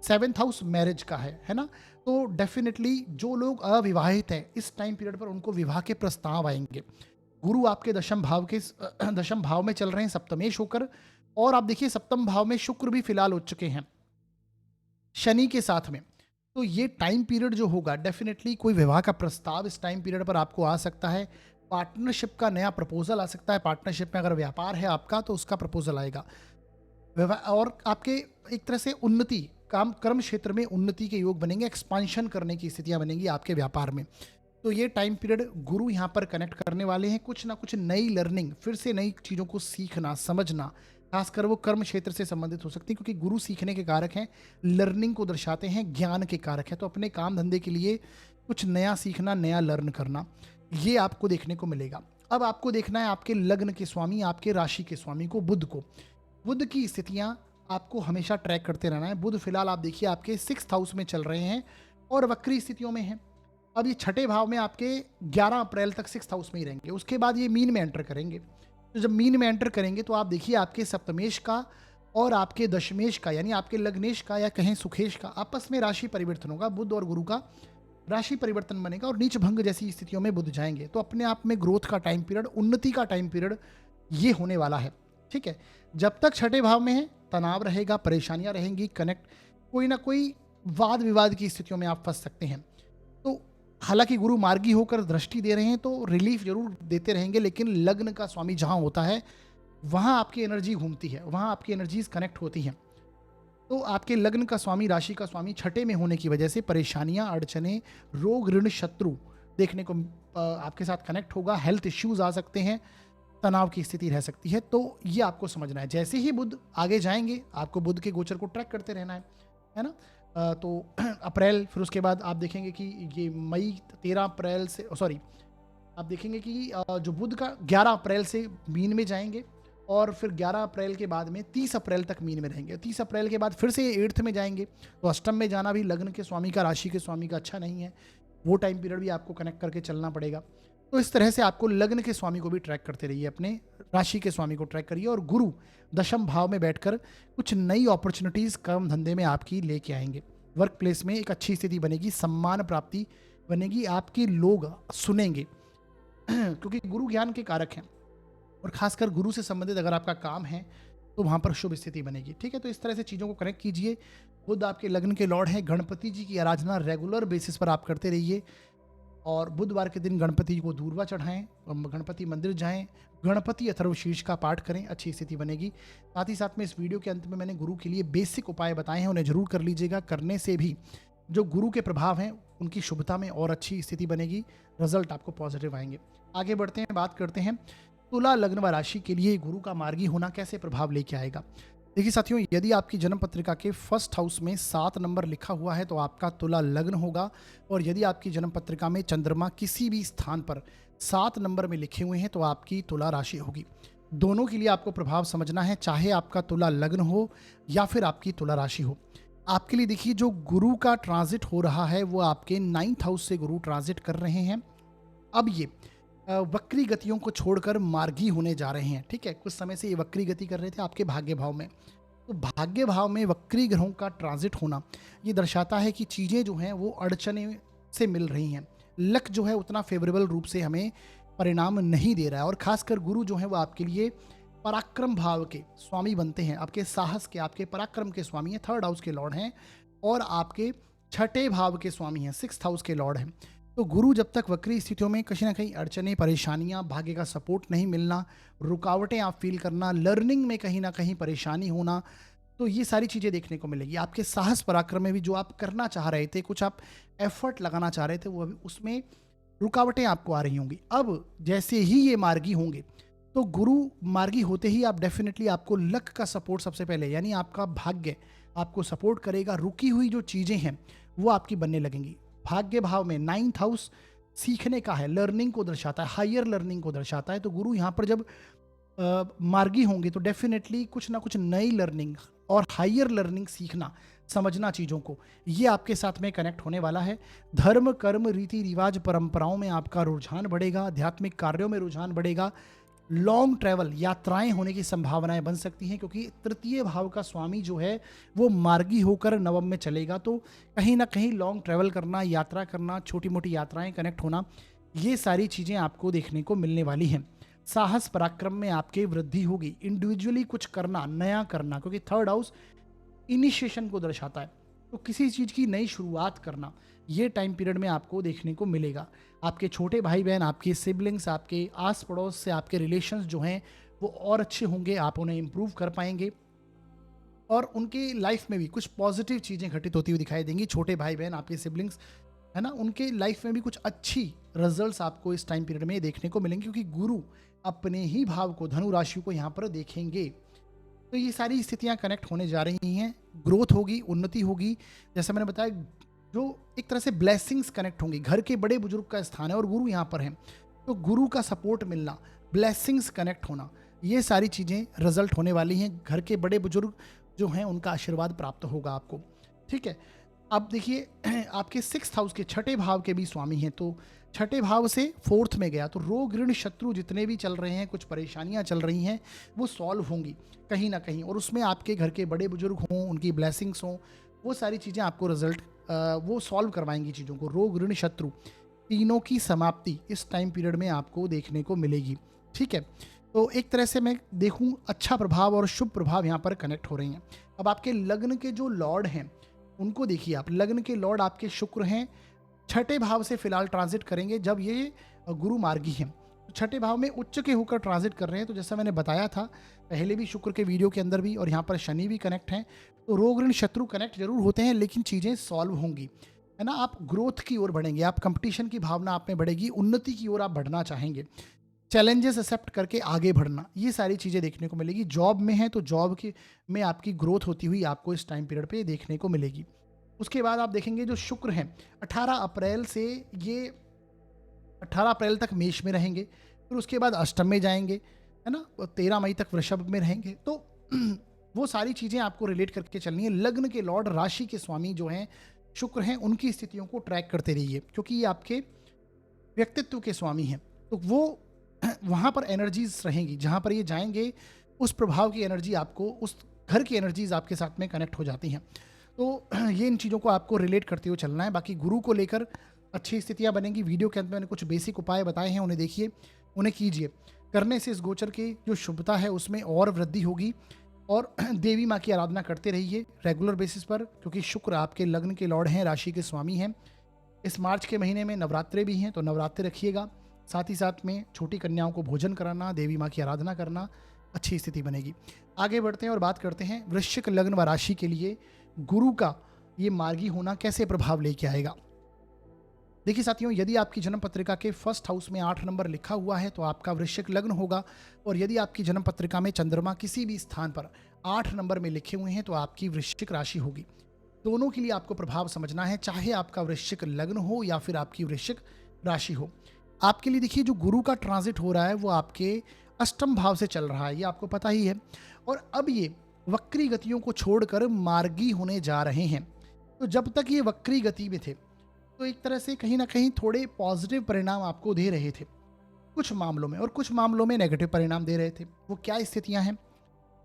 सेवेंथ हाउस मैरिज का है ना, तो डेफिनेटली जो लोग अविवाहित हैं इस टाइम पीरियड पर उनको विवाह के प्रस्ताव आएंगे। गुरु आपके दशम भाव के दशम भाव में चल रहे हैं सप्तमेश होकर, और आप देखिए सप्तम भाव में शुक्र भी फिलहाल हो चुके हैं शनि के साथ में। तो ये टाइम पीरियड जो होगा डेफिनेटली कोई विवाह का प्रस्ताव इस टाइम पीरियड पर आपको आ सकता है, पार्टनरशिप का नया प्रपोजल आ सकता है, पार्टनरशिप में अगर व्यापार है आपका तो उसका प्रपोजल आएगा, और आपके एक तरह से उन्नति, काम कर्म क्षेत्र में उन्नति के योग बनेंगे, एक्सपांशन करने की स्थितियां बनेंगी आपके व्यापार में। तो ये टाइम पीरियड गुरु यहाँ पर कनेक्ट करने वाले हैं, कुछ ना कुछ नई लर्निंग, फिर से नई चीज़ों को सीखना समझना, खासकर वो कर्म क्षेत्र से संबंधित हो सकती है क्योंकि गुरु सीखने के कारक हैं, लर्निंग को दर्शाते हैं, ज्ञान के कारक हैं। तो अपने काम धंधे के लिए कुछ नया सीखना, नया लर्न करना, ये आपको देखने को मिलेगा। अब आपको देखना है आपके लग्न के स्वामी, आपके राशि के स्वामी को, बुध को। बुध की स्थितियां आपको हमेशा ट्रैक करते रहना है। बुध फिलहाल आप देखिए आपके 6th हाउस में चल रहे हैं और वक्री स्थितियों में हैं। अब ये छठे भाव में आपके 11 अप्रैल तक 6th हाउस में ही रहेंगे, उसके बाद ये मीन में एंटर करेंगे। तो जब मीन में एंटर करेंगे तो आप देखिए आपके सप्तमेश का और आपके दशमेश का, यानी आपके लग्नेश का या कहें सुखेश का, आपस में राशि परिवर्तन होगा। बुध और गुरु का राशि परिवर्तन बनेगा और नीच भंग जैसी स्थितियों में बुध जाएंगे। तो अपने आप में ग्रोथ का टाइम पीरियड, उन्नति का टाइम पीरियड ये होने वाला है। ठीक है, जब तक छठे भाव में है तनाव रहेगा, परेशानियां रहेंगी, कनेक्ट कोई ना कोई वाद विवाद की स्थितियों में आप फंस सकते हैं। तो हालांकि गुरु मार्गी होकर दृष्टि दे रहे हैं तो रिलीफ जरूर देते रहेंगे, लेकिन लग्न का स्वामी जहां होता है वहां आपकी एनर्जी घूमती है, वहां आपकी एनर्जीज कनेक्ट होती हैं। तो आपके लग्न का स्वामी, राशि का स्वामी छठे में होने की वजह से परेशानियां, अड़चने, रोग, ऋण, शत्रु देखने को आपके साथ कनेक्ट होगा। हेल्थ इश्यूज आ सकते हैं, तनाव की स्थिति रह सकती है। तो ये आपको समझना है। जैसे ही बुध आगे जाएंगे आपको बुध के गोचर को ट्रैक करते रहना है ना। तो अप्रैल, फिर उसके बाद आप देखेंगे कि ये मई 13 अप्रैल से, सॉरी, आप देखेंगे कि जो बुध का 11 अप्रैल से मीन में जाएंगे और फिर 11 अप्रैल के बाद में 30 अप्रैल तक मीन में रहेंगे। 30 अप्रैल के बाद फिर से 8th में जाएंगे। तो अष्टम में जाना भी लग्न के स्वामी का, राशि के स्वामी का अच्छा नहीं है, वो टाइम पीरियड भी आपको कनेक्ट करके चलना पड़ेगा। तो इस तरह से आपको लग्न के स्वामी को भी ट्रैक करते रहिए, अपने राशि के स्वामी को ट्रैक करिए, और गुरु दशम भाव में बैठकर कुछ नई अपॉर्चुनिटीज कर्म धंधे में आपकी लेके आएंगे। वर्क प्लेस में एक अच्छी स्थिति बनेगी, सम्मान प्राप्ति बनेगी, आपके लोग सुनेंगे क्योंकि गुरु ज्ञान के कारक हैं और खासकर गुरु से संबंधित अगर आपका काम है तो वहां पर शुभ स्थिति बनेगी। ठीक है, तो इस तरह से चीज़ों को कनेक्ट कीजिए। बुध आपके लग्न के लॉर्ड हैं, गणपति जी की आराधना रेगुलर बेसिस पर आप करते रहिए और बुधवार के दिन गणपति जी को दूर्वा चढ़ाएं, गणपति मंदिर जाएं, गणपति अथर्वशीर्ष का पाठ करें, अच्छी स्थिति बनेगी। साथ ही साथ में इस वीडियो के अंत में मैंने गुरु के लिए बेसिक उपाय बताए हैं, उन्हें जरूर कर लीजिएगा। करने से भी जो गुरु के प्रभाव हैं उनकी शुभता में और अच्छी स्थिति बनेगी, रिजल्ट आपको पॉजिटिव आएंगे। आगे बढ़ते हैं, बात करते हैं तुला लग्न व राशि के लिए गुरु का मार्गी होना कैसे प्रभाव लेके आएगा। देखिए साथियों, यदि आपकी जन्म पत्रिका के 1st हाउस में 7 नंबर लिखा हुआ है तो आपका तुला लग्न होगा, और यदि आपकी जन्म पत्रिका में चंद्रमा किसी भी स्थान पर 7 नंबर में लिखे हुए हैं तो आपकी तुला राशि होगी। दोनों के लिए आपको प्रभाव समझना है, चाहे आपका तुला लग्न हो या फिर आपकी तुला राशि हो। आपके लिए देखिए जो गुरु का ट्रांजिट हो रहा है वो आपके 9th हाउस से गुरु ट्रांजिट कर रहे हैं। अब ये वक्री गतियों को छोड़कर मार्गी होने जा रहे हैं। ठीक है, कुछ समय से ये वक्री गति कर रहे थे आपके भाग्य भाव में, तो भाग्य भाव में वक्री ग्रहों का ट्रांजिट होना ये दर्शाता है कि चीज़ें जो हैं वो अड़चने से मिल रही हैं। लक जो है उतना फेवरेबल रूप से हमें परिणाम नहीं दे रहा है, और खासकर गुरु जो है वो आपके लिए पराक्रम भाव के स्वामी बनते हैं, आपके साहस के, आपके पराक्रम के स्वामी हैं, थर्ड हाउस के लॉर्ड हैं, और आपके छठे भाव के स्वामी हैं, सिक्स्थ हाउस के लॉर्ड हैं। तो गुरु जब तक वक्री स्थितियों में कहीं ना कहीं अड़चने, परेशानियां, भाग्य का सपोर्ट नहीं मिलना, रुकावटें आप फील करना, लर्निंग में कहीं ना कहीं परेशानी होना, तो ये सारी चीज़ें देखने को मिलेगी। आपके साहस पराक्रम में भी जो आप करना चाह रहे थे, कुछ आप एफर्ट लगाना चाह रहे थे, वो अभी उसमें रुकावटें आपको आ रही होंगी। अब जैसे ही ये मार्गी होंगे, तो गुरु मार्गी होते ही आप डेफिनेटली, आपको लक का सपोर्ट सबसे पहले, यानी आपका भाग्य आपको सपोर्ट करेगा। रुकी हुई जो चीज़ें हैं वो आपकी बनने लगेंगी। भाग्य भाव में नाइन्थ हाउस सीखने का है, लर्निंग को दर्शाता है, हायर लर्निंग को दर्शाता है। तो गुरु यहाँ पर जब मार्गी होंगे तो डेफिनेटली कुछ ना कुछ नई लर्निंग और हायर लर्निंग सीखना, समझना चीज़ों को, ये आपके साथ में कनेक्ट होने वाला है। धर्म, कर्म, रीति रिवाज, परंपराओं में आपका रुझान बढ़ेगा, आध्यात्मिक कार्यों में रुझान बढ़ेगा। लॉन्ग ट्रैवल, यात्राएं होने की संभावनाएं बन सकती हैं, क्योंकि तृतीय भाव का स्वामी जो है वो मार्गी होकर नवम में चलेगा। तो कहीं ना कहीं लॉन्ग ट्रैवल करना, यात्रा करना, छोटी मोटी यात्राएं कनेक्ट होना, ये सारी चीज़ें आपको देखने को मिलने वाली हैं। साहस पराक्रम में आपके वृद्धि होगी, इंडिविजुअली कुछ करना, नया करना, क्योंकि थर्ड हाउस इनिशिएशन को दर्शाता है। तो किसी चीज़ की नई शुरुआत करना, ये टाइम पीरियड में आपको देखने को मिलेगा। आपके छोटे भाई बहन, आपके सिबलिंग्स, आपके आस पड़ोस से आपके रिलेशंस जो हैं वो और अच्छे होंगे, आप उन्हें इम्प्रूव कर पाएंगे, और उनकी लाइफ में भी कुछ पॉजिटिव चीज़ें घटित होती हुई दिखाई देंगी। छोटे भाई बहन, आपके सिबलिंग्स है ना, उनके लाइफ में भी कुछ अच्छी रिजल्ट्स आपको इस टाइम पीरियड में देखने को मिलेंगे, क्योंकि गुरु अपने ही भाव को, धनु राशि को यहाँ पर देखेंगे। तो ये सारी स्थितियां कनेक्ट होने जा रही हैं। ग्रोथ होगी, उन्नति होगी, जैसे मैंने बताया, जो एक तरह से ब्लेसिंग्स कनेक्ट होंगी। घर के बड़े बुजुर्ग का स्थान है और गुरु यहाँ पर हैं, तो गुरु का सपोर्ट मिलना, ब्लेसिंग्स कनेक्ट होना, ये सारी चीज़ें रिजल्ट होने वाली हैं। घर के बड़े बुजुर्ग जो हैं उनका आशीर्वाद प्राप्त होगा आपको। ठीक है, अब देखिए आपके सिक्स्थ हाउस के छठे भाव के भी स्वामी हैं, तो छठे भाव से फोर्थ में गया, तो रोग, ऋण, शत्रु जितने भी चल रहे हैं, कुछ परेशानियां चल रही हैं, वो सॉल्व होंगी कहीं ना कहीं, और उसमें आपके घर के बड़े बुजुर्ग हों, उनकी ब्लेसिंग्स हों, वो सारी चीज़ें आपको रिजल्ट वो सॉल्व करवाएंगी चीज़ों को। रोग, ऋण, शत्रु तीनों की समाप्ति इस टाइम पीरियड में आपको देखने को मिलेगी। ठीक है, तो एक तरह से मैं देखूं, अच्छा प्रभाव और शुभ प्रभाव यहाँ पर कनेक्ट हो रही हैं। अब आपके लग्न के जो लॉर्ड हैं उनको देखिए आप, लग्न के लॉर्ड आपके शुक्र हैं, छठे भाव से फिलहाल ट्रांजिट करेंगे जब ये गुरु मार्गी हैं। तो छठे भाव में उच्च के होकर ट्रांजिट कर रहे हैं, तो जैसा मैंने बताया था पहले भी, शुक्र के वीडियो के अंदर भी, और यहाँ पर शनि भी कनेक्ट हैं। तो रोग, ऋण, शत्रु कनेक्ट जरूर होते हैं, लेकिन चीज़ें सॉल्व होंगी, है ना। आप ग्रोथ की ओर बढ़ेंगे, आप कंपटीशन की भावना आप में बढ़ेगी, उन्नति की ओर आप बढ़ना चाहेंगे, चैलेंजेस एक्सेप्ट करके आगे बढ़ना, ये सारी चीज़ें देखने को मिलेगी। जॉब में है तो जॉब की में आपकी ग्रोथ होती हुई आपको इस टाइम पीरियड पे देखने को मिलेगी। उसके बाद आप देखेंगे जो शुक्र हैं 18 अप्रैल से, ये 18 अप्रैल तक मेष में रहेंगे, फिर उसके बाद अष्टम में जाएंगे, है ना, और 13 मई तक वृषभ में रहेंगे। तो वो सारी चीज़ें आपको रिलेट करके चलनी है। लग्न के लॉर्ड, राशि के स्वामी जो हैं शुक्र हैं, उनकी स्थितियों को ट्रैक करते रहिए, क्योंकि ये आपके व्यक्तित्व के स्वामी हैं। तो वो वहाँ पर एनर्जीज रहेंगी, जहाँ पर ये जाएंगे उस प्रभाव की एनर्जी आपको, उस घर की एनर्जीज आपके साथ में कनेक्ट हो जाती हैं। तो ये इन चीज़ों को आपको रिलेट करते हुए चलना है। बाकी गुरु को लेकर अच्छी स्थितियाँ बनेंगी। वीडियो के अंत में मैंने कुछ बेसिक उपाय बताए हैं, उन्हें देखिए, उन्हें कीजिए। करने से इस गोचर की जो शुभता है उसमें और वृद्धि होगी, और देवी माँ की आराधना करते रहिए रेगुलर बेसिस पर, क्योंकि शुक्र आपके लग्न के लॉर्ड हैं, राशि के स्वामी हैं। इस मार्च के महीने में नवरात्रे भी हैं, तो नवरात्रे रखिएगा। साथ ही साथ में छोटी कन्याओं को भोजन कराना, देवी माँ की आराधना करना, अच्छी स्थिति बनेगी। आगे बढ़ते हैं और बात करते हैं वृश्चिक लग्न व राशि के लिए गुरु का ये मार्गी होना कैसे प्रभाव लेके आएगा। देखिए साथियों, यदि आपकी जन्म पत्रिका के फर्स्ट हाउस में 8 नंबर लिखा हुआ है तो आपका वृश्चिक लग्न होगा, और यदि आपकी जन्म पत्रिका में चंद्रमा किसी भी स्थान पर 8 नंबर में लिखे हुए हैं तो आपकी वृश्चिक राशि होगी। दोनों के लिए आपको प्रभाव समझना है, चाहे आपका वृश्चिक लग्न हो या फिर आपकी वृश्चिक राशि हो। आपके लिए देखिए, जो गुरु का ट्रांजिट हो रहा है वो आपके अष्टम भाव से चल रहा है, ये आपको पता ही है, और अब ये वक्री गतियों को छोड़कर मार्गी होने जा रहे हैं। तो जब तक ये वक्री गति में थे तो एक तरह से कहीं ना कहीं थोड़े पॉजिटिव परिणाम आपको दे रहे थे कुछ मामलों में, और कुछ मामलों में नेगेटिव परिणाम दे रहे थे। वो क्या स्थितियां हैं,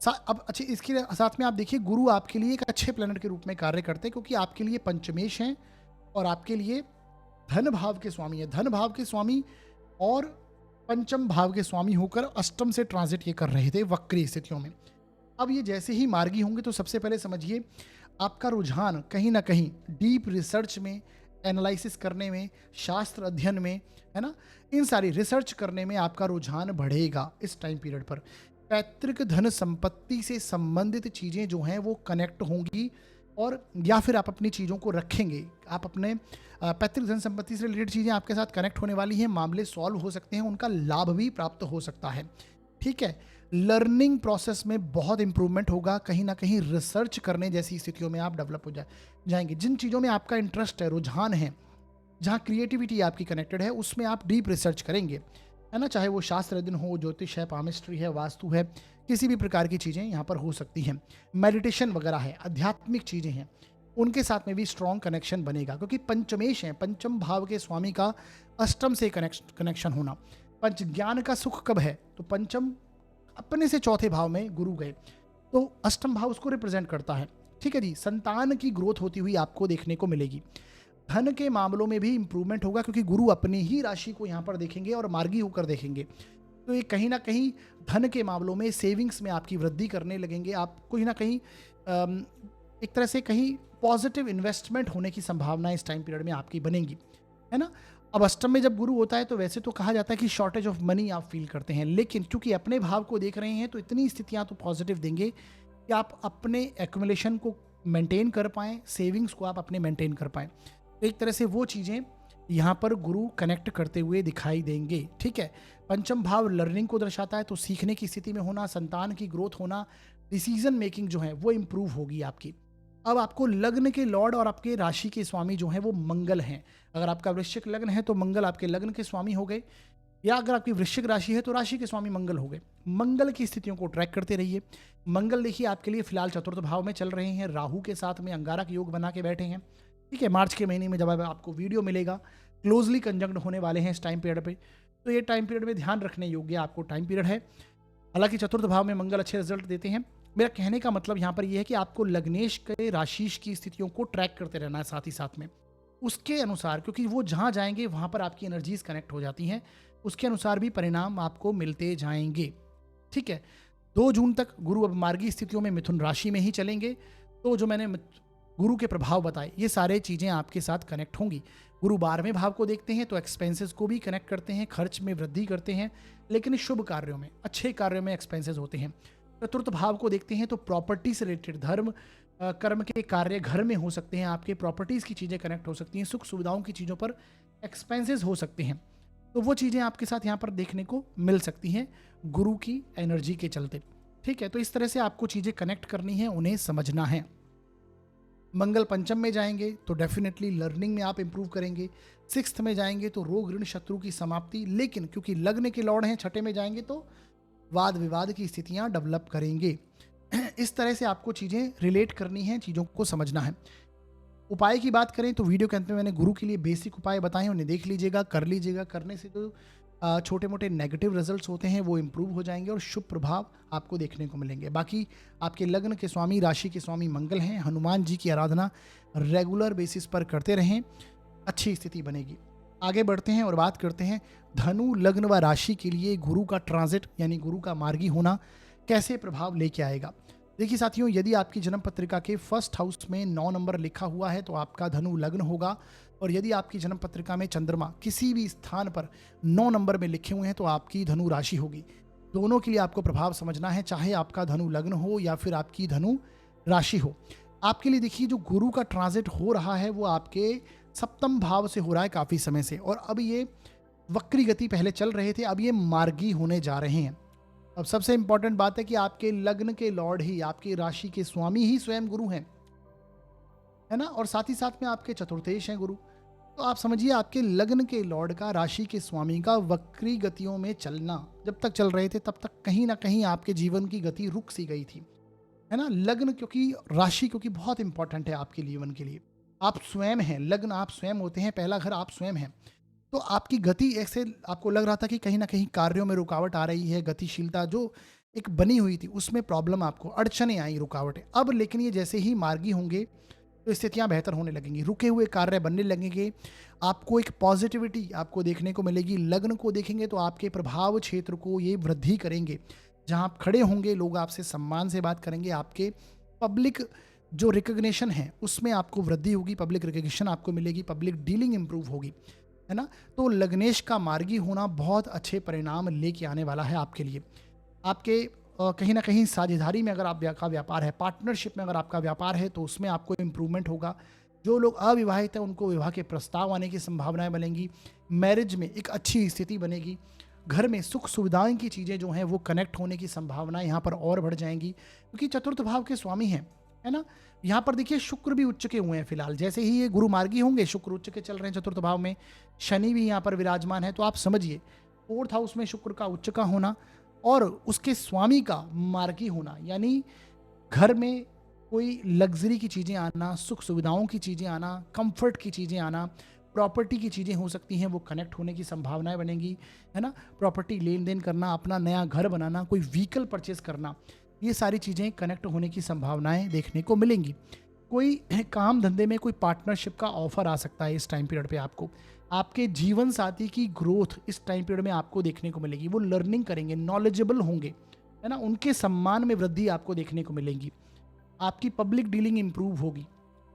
अब अच्छे, इसके साथ में आप देखिए, गुरु आपके लिए एक अच्छे प्लैनेट के रूप में कार्य करते हैं, क्योंकि आपके लिए पंचमेश हैं और आपके लिए धन भाव के स्वामी है, धन भाव के स्वामी और पंचम भाव के स्वामी होकर अष्टम से ट्रांजिट ये कर रहे थे वक्री स्थितियों में। अब ये जैसे ही मार्गी होंगे तो सबसे पहले समझिए आपका रुझान कहीं ना कहीं डीप रिसर्च में, एनालिसिस करने में, शास्त्र अध्ययन में, है ना, इन सारी रिसर्च करने में आपका रुझान बढ़ेगा इस टाइम पीरियड पर। पैतृक धन संपत्ति से संबंधित चीज़ें जो हैं वो कनेक्ट होंगी, और या फिर आप अपनी चीज़ों को रखेंगे, आप अपने पैतृक धन संपत्ति से रिलेटेड चीज़ें आपके साथ कनेक्ट होने वाली हैं, मामले सॉल्व हो सकते हैं, उनका लाभ भी प्राप्त हो सकता है। ठीक है, लर्निंग प्रोसेस में बहुत इंप्रूवमेंट होगा, कहीं ना कहीं रिसर्च करने जैसी स्थितियों में आप डेवलप हो जाएंगे। जिन चीज़ों में आपका इंटरेस्ट है, रुझान है, जहाँ क्रिएटिविटी आपकी कनेक्टेड है, उसमें आप डीप रिसर्च करेंगे, है ना, चाहे वो शास्त्र अध्ययन हो, ज्योतिष है, पामिस्ट्री है, वास्तु है, किसी भी प्रकार की चीज़ें यहाँ पर हो सकती हैं। मेडिटेशन वगैरह है, आध्यात्मिक चीज़ें हैं, उनके साथ में भी स्ट्रॉन्ग कनेक्शन बनेगा, क्योंकि पंचमेश है, पंचम भाव के स्वामी का अष्टम से कनेक्शन होना। पंच ज्ञान का सुख कब है, तो पंचम अपने से चौथे भाव में गुरु गए, तो अष्टम भाव उसको रिप्रेजेंट करता है। ठीक है जी, संतान की ग्रोथ होती हुई आपको देखने को मिलेगी। धन के मामलों में भी इंप्रूवमेंट होगा, क्योंकि गुरु अपनी ही राशि को यहाँ पर देखेंगे और मार्गी होकर देखेंगे, तो ये कहीं ना कहीं धन के मामलों में, सेविंग्स में आपकी वृद्धि करने लगेंगे। आप कहीं ना कहीं एक तरह से कहीं पॉजिटिव इन्वेस्टमेंट होने की संभावना इस टाइम पीरियड में आपकी बनेगी, है ना। अब अष्टम में जब गुरु होता है तो वैसे तो कहा जाता है कि शॉर्टेज ऑफ मनी आप फील करते हैं, लेकिन क्योंकि अपने भाव को देख रहे हैं तो इतनी स्थितियां तो पॉजिटिव देंगे कि आप अपने एक्यूमुलेशन को मेंटेन कर पाएँ, सेविंग्स को आप अपने मेंटेन कर पाएँ। तो एक तरह से वो चीज़ें यहाँ पर गुरु कनेक्ट करते हुए दिखाई देंगे। ठीक है, पंचम भाव लर्निंग को दर्शाता है, तो सीखने की स्थिति में होना, संतान की ग्रोथ होना, डिसीजन मेकिंग जो है वो इम्प्रूव होगी आपकी। अब आपको लग्न के लॉर्ड और आपके राशि के स्वामी जो हैं वो मंगल हैं। अगर आपका वृश्चिक लग्न है तो मंगल आपके लग्न के स्वामी हो गए, या अगर आपकी वृश्चिक राशि है तो राशि के स्वामी मंगल हो गए। मंगल की स्थितियों को ट्रैक करते रहिए। मंगल देखिए आपके लिए फिलहाल चतुर्थ भाव में चल रहे हैं, राहु के साथ में अंगारक योग बना के बैठे हैं। ठीक है, मार्च के महीने में जब आपको वीडियो मिलेगा, क्लोजली कंजंक्ट होने वाले हैं इस टाइम पीरियड पे, तो ये टाइम पीरियड में ध्यान रखने योग्य आपको टाइम पीरियड है। हालांकि चतुर्थ भाव में मंगल अच्छे रिजल्ट देते हैं। मेरा कहने का मतलब यहाँ पर यह है कि आपको लग्नेश के राशिश की स्थितियों को ट्रैक करते रहना है साथ ही साथ में, उसके अनुसार, क्योंकि वो जहाँ जाएंगे वहाँ पर आपकी एनर्जीज कनेक्ट हो जाती हैं, उसके अनुसार भी परिणाम आपको मिलते जाएंगे। ठीक है, 2 जून तक गुरु अब मार्गी स्थितियों में मिथुन राशि में ही चलेंगे, तो जो मैंने गुरु के प्रभाव बताए ये सारे चीज़ें आपके साथ कनेक्ट होंगी। गुरु 12वें भाव को देखते हैं तो एक्सपेंसेस को भी कनेक्ट करते हैं, खर्च में वृद्धि करते हैं, लेकिन शुभ कार्यों में, अच्छे कार्यों में एक्सपेंसेस होते हैं। चतुर्थ भाव को देखते हैं तो प्रॉपर्टी से रिलेटेड, धर्म कर्म के कार्य घर में हो सकते हैं, आपके प्रॉपर्टीज़ की चीज़ें कनेक्ट हो सकती हैं, सुख सुविधाओं की चीज़ों पर एक्सपेंसेस हो सकते हैं, तो वो चीज़ें आपके साथ यहाँ पर देखने को मिल सकती हैं गुरु की एनर्जी के चलते। ठीक है, तो इस तरह से आपको चीज़ें कनेक्ट करनी है, उन्हें समझना है। मंगल पंचम में जाएंगे तो डेफिनेटली लर्निंग में आप इंप्रूव करेंगे। 6th में जाएंगे तो रोग ऋण शत्रु की समाप्ति, लेकिन क्योंकि लग्न के लॉर्ड हैं, 6ठे में जाएंगे तो वाद विवाद की स्थितियां डेवलप करेंगे। इस तरह से आपको चीज़ें रिलेट करनी है, चीज़ों को समझना है। उपाय की बात करें तो वीडियो के अंत में मैंने गुरु के लिए बेसिक उपाय बताए हैं, उन्हें देख लीजिएगा, कर लीजिएगा। करने से जो छोटे मोटे नेगेटिव रिजल्ट्स होते हैं वो इंप्रूव हो जाएंगे और शुभ प्रभाव आपको देखने को मिलेंगे। बाकी आपके लग्न के स्वामी, राशि के स्वामी मंगल हैं, हनुमान जी की आराधना रेगुलर बेसिस पर करते रहें, अच्छी स्थिति बनेगी। आगे बढ़ते हैं और बात करते हैं धनु लग्न व राशि के लिए गुरु का ट्रांजिट यानी गुरु का मार्गी होना कैसे प्रभाव लेके आएगा। देखिए साथियों, यदि आपकी जन्म पत्रिका के फर्स्ट हाउस में 9 नंबर लिखा हुआ है तो आपका धनु लग्न होगा, और यदि आपकी जन्म पत्रिका में चंद्रमा किसी भी स्थान पर 9 नंबर में लिखे हुए हैं तो आपकी धनु राशि होगी। दोनों के लिए आपको प्रभाव समझना है, चाहे आपका धनु लग्न हो या फिर आपकी धनु राशि हो। आपके लिए देखिए जो गुरु का ट्रांजिट हो रहा है वो आपके 7म भाव से हो रहा है काफ़ी समय से, और अब ये वक्री गति पहले चल रहे थे, अब ये मार्गी होने जा रहे हैं। अब सबसे इंपॉर्टेंट बात है कि आपके लग्न के लॉर्ड ही, आपकी राशि के स्वामी ही स्वयं गुरु हैं, है ना, और साथ ही साथ में आपके चतुर्थेश हैं गुरु। तो आप समझिए आपके लग्न के लॉर्ड का, राशि के स्वामी का वक्री गतियों में चलना जब तक चल रहे थे तब तक कहीं ना कहीं आपके जीवन की गति रुक सी गई थी, है ना। लग्न क्योंकि, राशि क्योंकि बहुत इंपॉर्टेंट है आपके जीवन के लिए, आप स्वयं हैं, लग्न आप स्वयं होते हैं, पहला घर आप स्वयं हैं। तो आपकी गति ऐसे आपको लग रहा था कि कहीं ना कहीं कार्यों में रुकावट आ रही है, गतिशीलता जो एक बनी हुई थी उसमें प्रॉब्लम, आपको अड़चने आई, रुकावटें। अब लेकिन ये जैसे ही मार्गी होंगे तो स्थितियां बेहतर होने लगेंगी, रुके हुए कार्य बनने लगेंगे, आपको एक पॉजिटिविटी आपको देखने को मिलेगी। लग्न को देखेंगे तो आपके प्रभाव क्षेत्र को ये वृद्धि करेंगे। जहां आप खड़े होंगे लोग आपसे सम्मान से बात करेंगे, आपके पब्लिक जो रिकग्निशन है उसमें आपको वृद्धि होगी, पब्लिक रिकग्निशन आपको मिलेगी, पब्लिक डीलिंग इंप्रूव होगी, है ना। तो लग्नेश का मार्गी होना बहुत अच्छे परिणाम लेके आने वाला है आपके लिए। आपके कहीं ना कहीं साझेदारी में अगर आप का व्यापार है, पार्टनरशिप में अगर आपका व्यापार है तो उसमें आपको इम्प्रूवमेंट होगा। जो लोग अविवाहित हैं उनको विवाह के प्रस्ताव आने की संभावनाएं बनेंगी। मैरिज में एक अच्छी स्थिति बनेगी। घर में सुख सुविधाएं की चीज़ें जो हैं वो कनेक्ट होने की संभावनाएं यहाँ पर और बढ़ जाएंगी, क्योंकि चतुर्थ भाव के स्वामी हैं, है ना। यहाँ पर देखिए शुक्र भी उच्च के हुए हैं फिलहाल, जैसे ही ये गुरु मार्गी होंगे शुक्र उच्च के चल रहे हैं चतुर्थ भाव में, शनि भी यहाँ पर विराजमान है। तो आप समझिए फोर्थ हाउस में शुक्र का उच्च का होना और उसके स्वामी का मार्गी होना, यानी घर में कोई लग्जरी की चीज़ें आना, सुख सुविधाओं की चीज़ें आना, कंफर्ट की चीज़ें आना, प्रॉपर्टी की चीज़ें हो सकती हैं वो कनेक्ट होने की संभावनाएं बनेंगी, है ना। प्रॉपर्टी लेन देन करना, अपना नया घर बनाना, कोई व्हीकल परचेज करना, ये सारी चीज़ें कनेक्ट होने की संभावनाएं देखने को मिलेंगी। कोई काम धंधे में कोई पार्टनरशिप का ऑफर आ सकता है इस टाइम पीरियड पे आपको। आपके जीवन साथी की ग्रोथ इस टाइम पीरियड में आपको देखने को मिलेगी। वो लर्निंग करेंगे, नॉलेजेबल होंगे, है ना। उनके सम्मान में वृद्धि आपको देखने को मिलेगी। आपकी पब्लिक डीलिंग इंप्रूव होगी।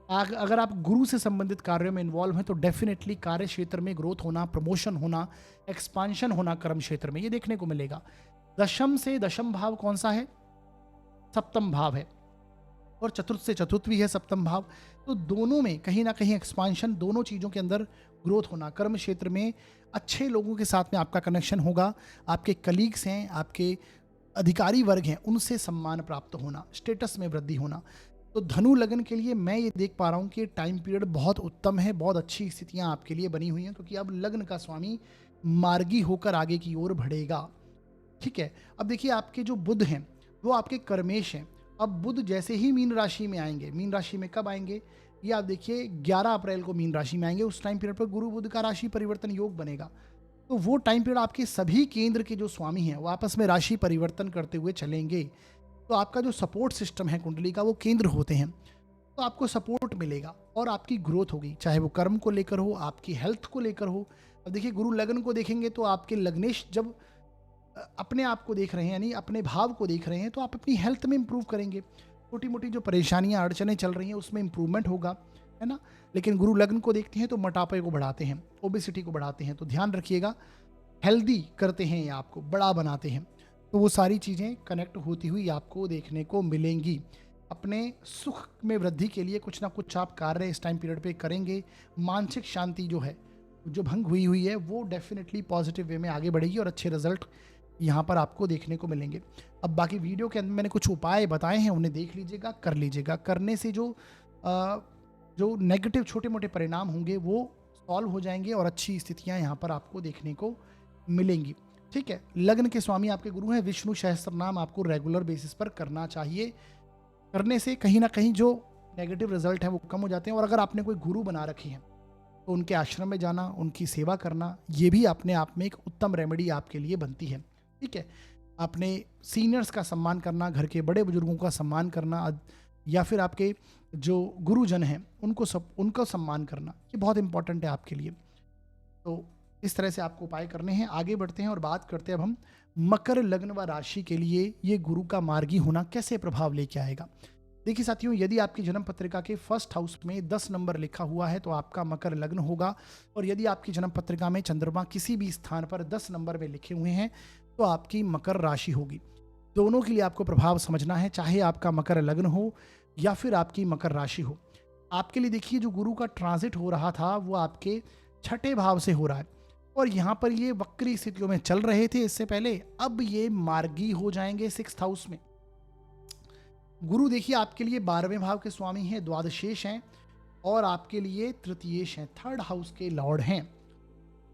अगर आप गुरु से संबंधित कार्यों में इन्वॉल्व हैं तो डेफिनेटली कार्य क्षेत्र में ग्रोथ होना, प्रमोशन होना, एक्सपांशन होना कर्म क्षेत्र में, ये देखने को मिलेगा। दशम से दशम भाव कौन सा है? सप्तम भाव है, और चतुर्थ से चतुर्थ भी है सप्तम भाव। तो दोनों में कहीं ना कहीं एक्सपांशन, दोनों चीज़ों के अंदर ग्रोथ होना, कर्म क्षेत्र में अच्छे लोगों के साथ में आपका कनेक्शन होगा, आपके कलीग्स हैं, आपके अधिकारी वर्ग हैं, उनसे सम्मान प्राप्त होना, स्टेटस में वृद्धि होना। तो धनु लगन के लिए मैं ये देख पा रहा हूँ कि टाइम पीरियड बहुत उत्तम है, बहुत अच्छी स्थितियाँ आपके लिए बनी हुई हैं, क्योंकि अब लग्न का स्वामी मार्गी होकर आगे की ओर बढ़ेगा। ठीक है, अब देखिए आपके जो बुध हैं वो आपके कर्मेश हैं। अब बुध जैसे ही मीन राशि में आएंगे, मीन राशि में कब आएंगे ये आप देखिए 11 अप्रैल को मीन राशि में आएंगे। उस टाइम पीरियड पर गुरु बुध का राशि परिवर्तन योग बनेगा। तो वो टाइम पीरियड आपके सभी केंद्र के जो स्वामी हैं वो आपस में राशि परिवर्तन करते हुए चलेंगे। तो आपका जो सपोर्ट सिस्टम है कुंडली का, वो केंद्र होते हैं, तो आपको सपोर्ट मिलेगा और आपकी ग्रोथ होगी, चाहे वो कर्म को लेकर हो, आपकी हेल्थ को लेकर हो। अब देखिए गुरु लग्न को देखेंगे तो आपके लग्नेश जब अपने आप को देख रहे हैं, यानी अपने भाव को देख रहे हैं, तो आप अपनी हेल्थ में इंप्रूव करेंगे। छोटी मोटी जो परेशानियां अड़चने चल रही हैं उसमें इंप्रूवमेंट होगा, है ना। लेकिन गुरु लग्न को देखते हैं तो मोटापे को बढ़ाते हैं, ओबेसिटी को बढ़ाते हैं, तो ध्यान रखिएगा। हेल्दी करते हैं, ये आपको बड़ा बनाते हैं। तो वो सारी चीज़ें कनेक्ट होती हुई आपको देखने को मिलेंगी। अपने सुख में वृद्धि के लिए कुछ ना कुछ आप कार्य इस टाइम पीरियड पे करेंगे। मानसिक शांति जो है, जो भंग हुई हुई है, वो डेफिनेटली पॉजिटिव वे में आगे बढ़ेगी और अच्छे रिजल्ट यहाँ पर आपको देखने को मिलेंगे। अब बाकी वीडियो के अंदर मैंने कुछ उपाय बताए हैं, उन्हें देख लीजिएगा, कर लीजिएगा। करने से जो नेगेटिव छोटे मोटे परिणाम होंगे वो सॉल्व हो जाएंगे और अच्छी स्थितियाँ यहाँ पर आपको देखने को मिलेंगी। ठीक है, लग्न के स्वामी आपके गुरु हैं। विष्णु सहस्त्र नाम आपको रेगुलर बेसिस पर करना चाहिए। करने से कहीं ना कहीं जो नेगेटिव रिजल्ट है वो कम हो जाते हैं। और अगर आपने कोई गुरु बना रखी है तो उनके आश्रम में जाना, उनकी सेवा करना, ये भी अपने आप में एक उत्तम रेमेडी आपके लिए बनती है। ठीक है, अपने सीनियर्स का सम्मान करना, घर के बड़े बुजुर्गों का सम्मान करना, या फिर आपके जो गुरुजन हैं उनको सम्मान करना, ये बहुत इंपॉर्टेंट है आपके लिए। तो इस तरह से आपको उपाय करने हैं। आगे बढ़ते हैं और बात करते हैं अब हम मकर लग्न व राशि के लिए ये गुरु का मार्गी होना कैसे प्रभाव लेके आएगा। देखिए साथियों, यदि आपकी जन्म पत्रिका के फर्स्ट हाउस में 10 नंबर लिखा हुआ है तो आपका मकर लग्न होगा। और यदि आपकी जन्म पत्रिका में चंद्रमा किसी भी स्थान पर 10 नंबर में लिखे हुए हैं तो आपकी मकर राशि होगी। दोनों के लिए आपको प्रभाव समझना है, चाहे आपका मकर लग्न हो या फिर आपकी मकर राशि हो। आपके लिए देखिए जो गुरु का ट्रांजिट हो रहा था वो आपके छठे भाव से हो रहा है, और यहाँ पर ये वक्री स्थितियों में चल रहे थे इससे पहले, अब ये मार्गी हो जाएंगे 6th हाउस में। गुरु देखिए आपके लिए 12वें भाव के स्वामी हैं, द्वादशेश हैं, और आपके लिए तृतीयेश हैं, 3rd हाउस के लॉर्ड हैं।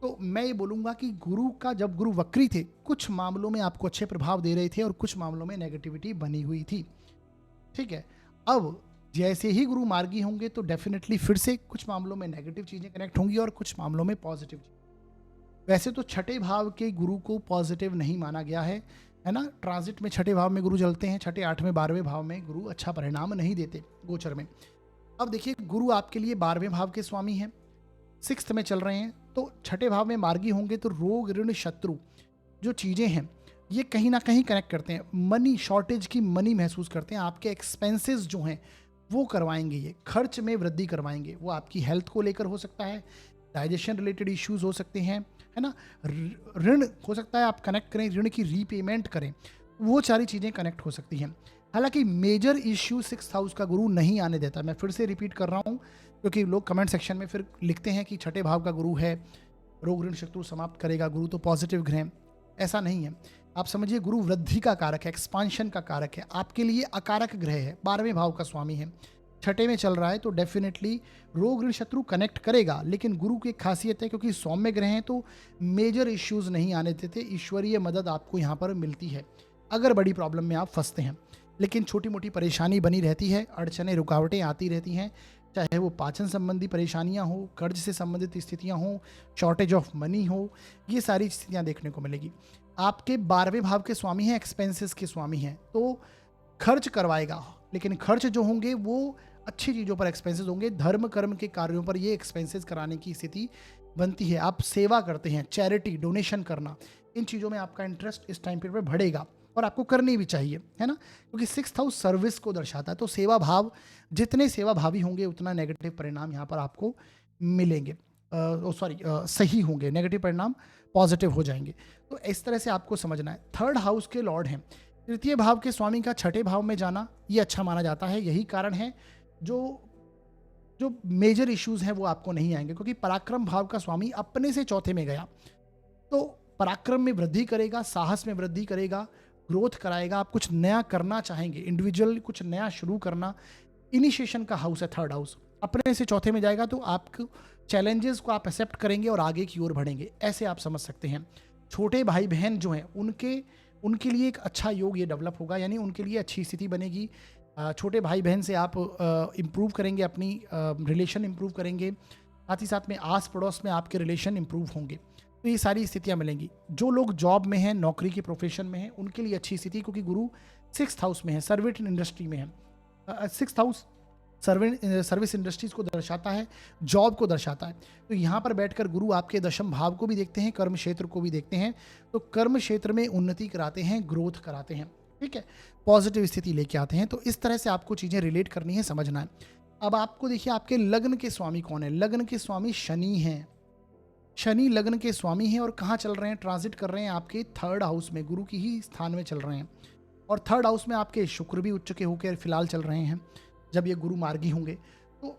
तो मैं ये बोलूँगा कि गुरु का जब गुरु वक्री थे कुछ मामलों में आपको अच्छे प्रभाव दे रहे थे और कुछ मामलों में नेगेटिविटी बनी हुई थी। ठीक है, अब जैसे ही गुरु मार्गी होंगे तो डेफिनेटली फिर से कुछ मामलों में नेगेटिव चीज़ें कनेक्ट होंगी और कुछ मामलों में पॉजिटिव। वैसे तो छठे भाव के गुरु को पॉजिटिव नहीं माना गया है ना। ट्रांजिट में छठे भाव में गुरु चलते हैं, छठे 8वें 12वें भाव में गुरु अच्छा परिणाम नहीं देते गोचर में। अब देखिए गुरु आपके लिए 12वें भाव के स्वामी हैं, 6th में चल रहे हैं, तो छठे भाव में मार्गी होंगे तो रोग ऋण शत्रु जो चीज़ें हैं ये कहीं ना कहीं कनेक्ट करते हैं, मनी शॉर्टेज की मनी महसूस करते हैं, आपके एक्सपेंसेस जो हैं वो करवाएंगे, ये खर्च में वृद्धि करवाएंगे। वो आपकी हेल्थ को लेकर हो सकता है, डाइजेशन रिलेटेड इश्यूज हो सकते हैं, है ना, ऋण हो सकता है आप कनेक्ट करें, ऋण की रीपेमेंट करें, वो सारी चीज़ें कनेक्ट हो सकती हैं। हालांकि मेजर इश्यू 6th हाउस का गुरु नहीं आने देता, मैं फिर से रिपीट कर रहा हूँ क्योंकि लोग कमेंट सेक्शन में फिर लिखते हैं कि छठे भाव का गुरु है, रोग ऋण शत्रु समाप्त करेगा, गुरु तो पॉजिटिव ग्रह है। ऐसा नहीं है, आप समझिए गुरु वृद्धि का कारक है, एक्सपांशन का कारक है, आपके लिए अकारक ग्रह है, 12वें भाव का स्वामी है, छठे में चल रहा है, तो डेफिनेटली रोग ऋण शत्रु कनेक्ट करेगा। लेकिन गुरु की एक खासियत है क्योंकि सौम्य ग्रह हैं तो मेजर इश्यूज नहीं आने देते, ईश्वरीय मदद आपको यहाँ पर मिलती है अगर बड़ी प्रॉब्लम में आप फंसते हैं। लेकिन छोटी मोटी परेशानी बनी रहती है, अड़चने रुकावटें आती रहती हैं, चाहे वो पाचन संबंधी परेशानियां हो, कर्ज से संबंधित स्थितियां हो, शॉर्टेज ऑफ मनी हो, ये सारी स्थितियां देखने को मिलेगी। आपके 12वें भाव के स्वामी हैं, एक्सपेंसेस के स्वामी हैं, तो खर्च करवाएगा, लेकिन खर्च जो होंगे वो अच्छी चीज़ों पर एक्सपेंसेस होंगे, धर्म कर्म के कार्यों पर ये एक्सपेंसेस कराने की स्थिति बनती है। आप सेवा करते हैं, चैरिटी डोनेशन करना, इन चीज़ों में आपका इंटरेस्ट इस टाइम पीरियड पर बढ़ेगा और आपको करनी भी चाहिए, है ना, क्योंकि 6th हाउस सर्विस को दर्शाता है। तो सेवा भाव, जितने सेवा भावी होंगे उतना नेगेटिव परिणाम यहाँ पर आपको मिलेंगे, सही होंगे, नेगेटिव परिणाम पॉजिटिव हो जाएंगे। तो इस तरह से आपको समझना है। 3rd हाउस के लॉर्ड हैं, तृतीय भाव के स्वामी का छठे भाव में जाना ये अच्छा माना जाता है। यही कारण है जो जो मेजर इश्यूज हैं वो आपको नहीं आएंगे, क्योंकि पराक्रम भाव का स्वामी अपने से चौथे में गया, तो पराक्रम में वृद्धि करेगा, साहस में वृद्धि करेगा, ग्रोथ कराएगा, आप कुछ नया करना चाहेंगे, इंडिविजुअल कुछ नया शुरू करना, इनिशिएशन का हाउस है 3rd हाउस, अपने से चौथे में जाएगा, तो आप चैलेंजेस को आप एक्सेप्ट करेंगे और आगे की ओर बढ़ेंगे, ऐसे आप समझ सकते हैं। छोटे भाई बहन जो हैं उनके लिए एक अच्छा योग ये डेवलप होगा, यानी उनके लिए अच्छी स्थिति बनेगी। छोटे भाई बहन से आप इम्प्रूव करेंगे, अपनी रिलेशन इम्प्रूव करेंगे, साथ ही साथ में आस पड़ोस में आपके रिलेशन इम्प्रूव होंगे, तो ये सारी स्थितियां मिलेंगी। जो लोग जॉब में हैं, नौकरी के प्रोफेशन में हैं, उनके लिए अच्छी स्थिति, क्योंकि गुरु 6th हाउस में है, सर्विस इंडस्ट्री में है। 6th हाउस सर्विस इंडस्ट्रीज को दर्शाता है, जॉब को दर्शाता है, तो यहाँ पर बैठकर गुरु आपके 10म भाव को भी देखते हैं, कर्म क्षेत्र को भी देखते हैं, तो कर्म क्षेत्र में उन्नति कराते हैं, ग्रोथ कराते हैं, ठीक है, पॉजिटिव स्थिति लेके आते हैं। तो इस तरह से आपको चीज़ें रिलेट करनी है, समझना है। अब आपको देखिए आपके लग्न के स्वामी कौन है। लग्न के स्वामी शनि हैं, शनि लग्न के स्वामी हैं और कहाँ चल रहे हैं, ट्रांजिट कर रहे हैं आपके 3rd हाउस में, गुरु की ही स्थान में चल रहे हैं, और 3rd हाउस में आपके शुक्र भी उच्च के होकर फिलहाल चल रहे हैं, जब ये गुरु मार्गी होंगे। तो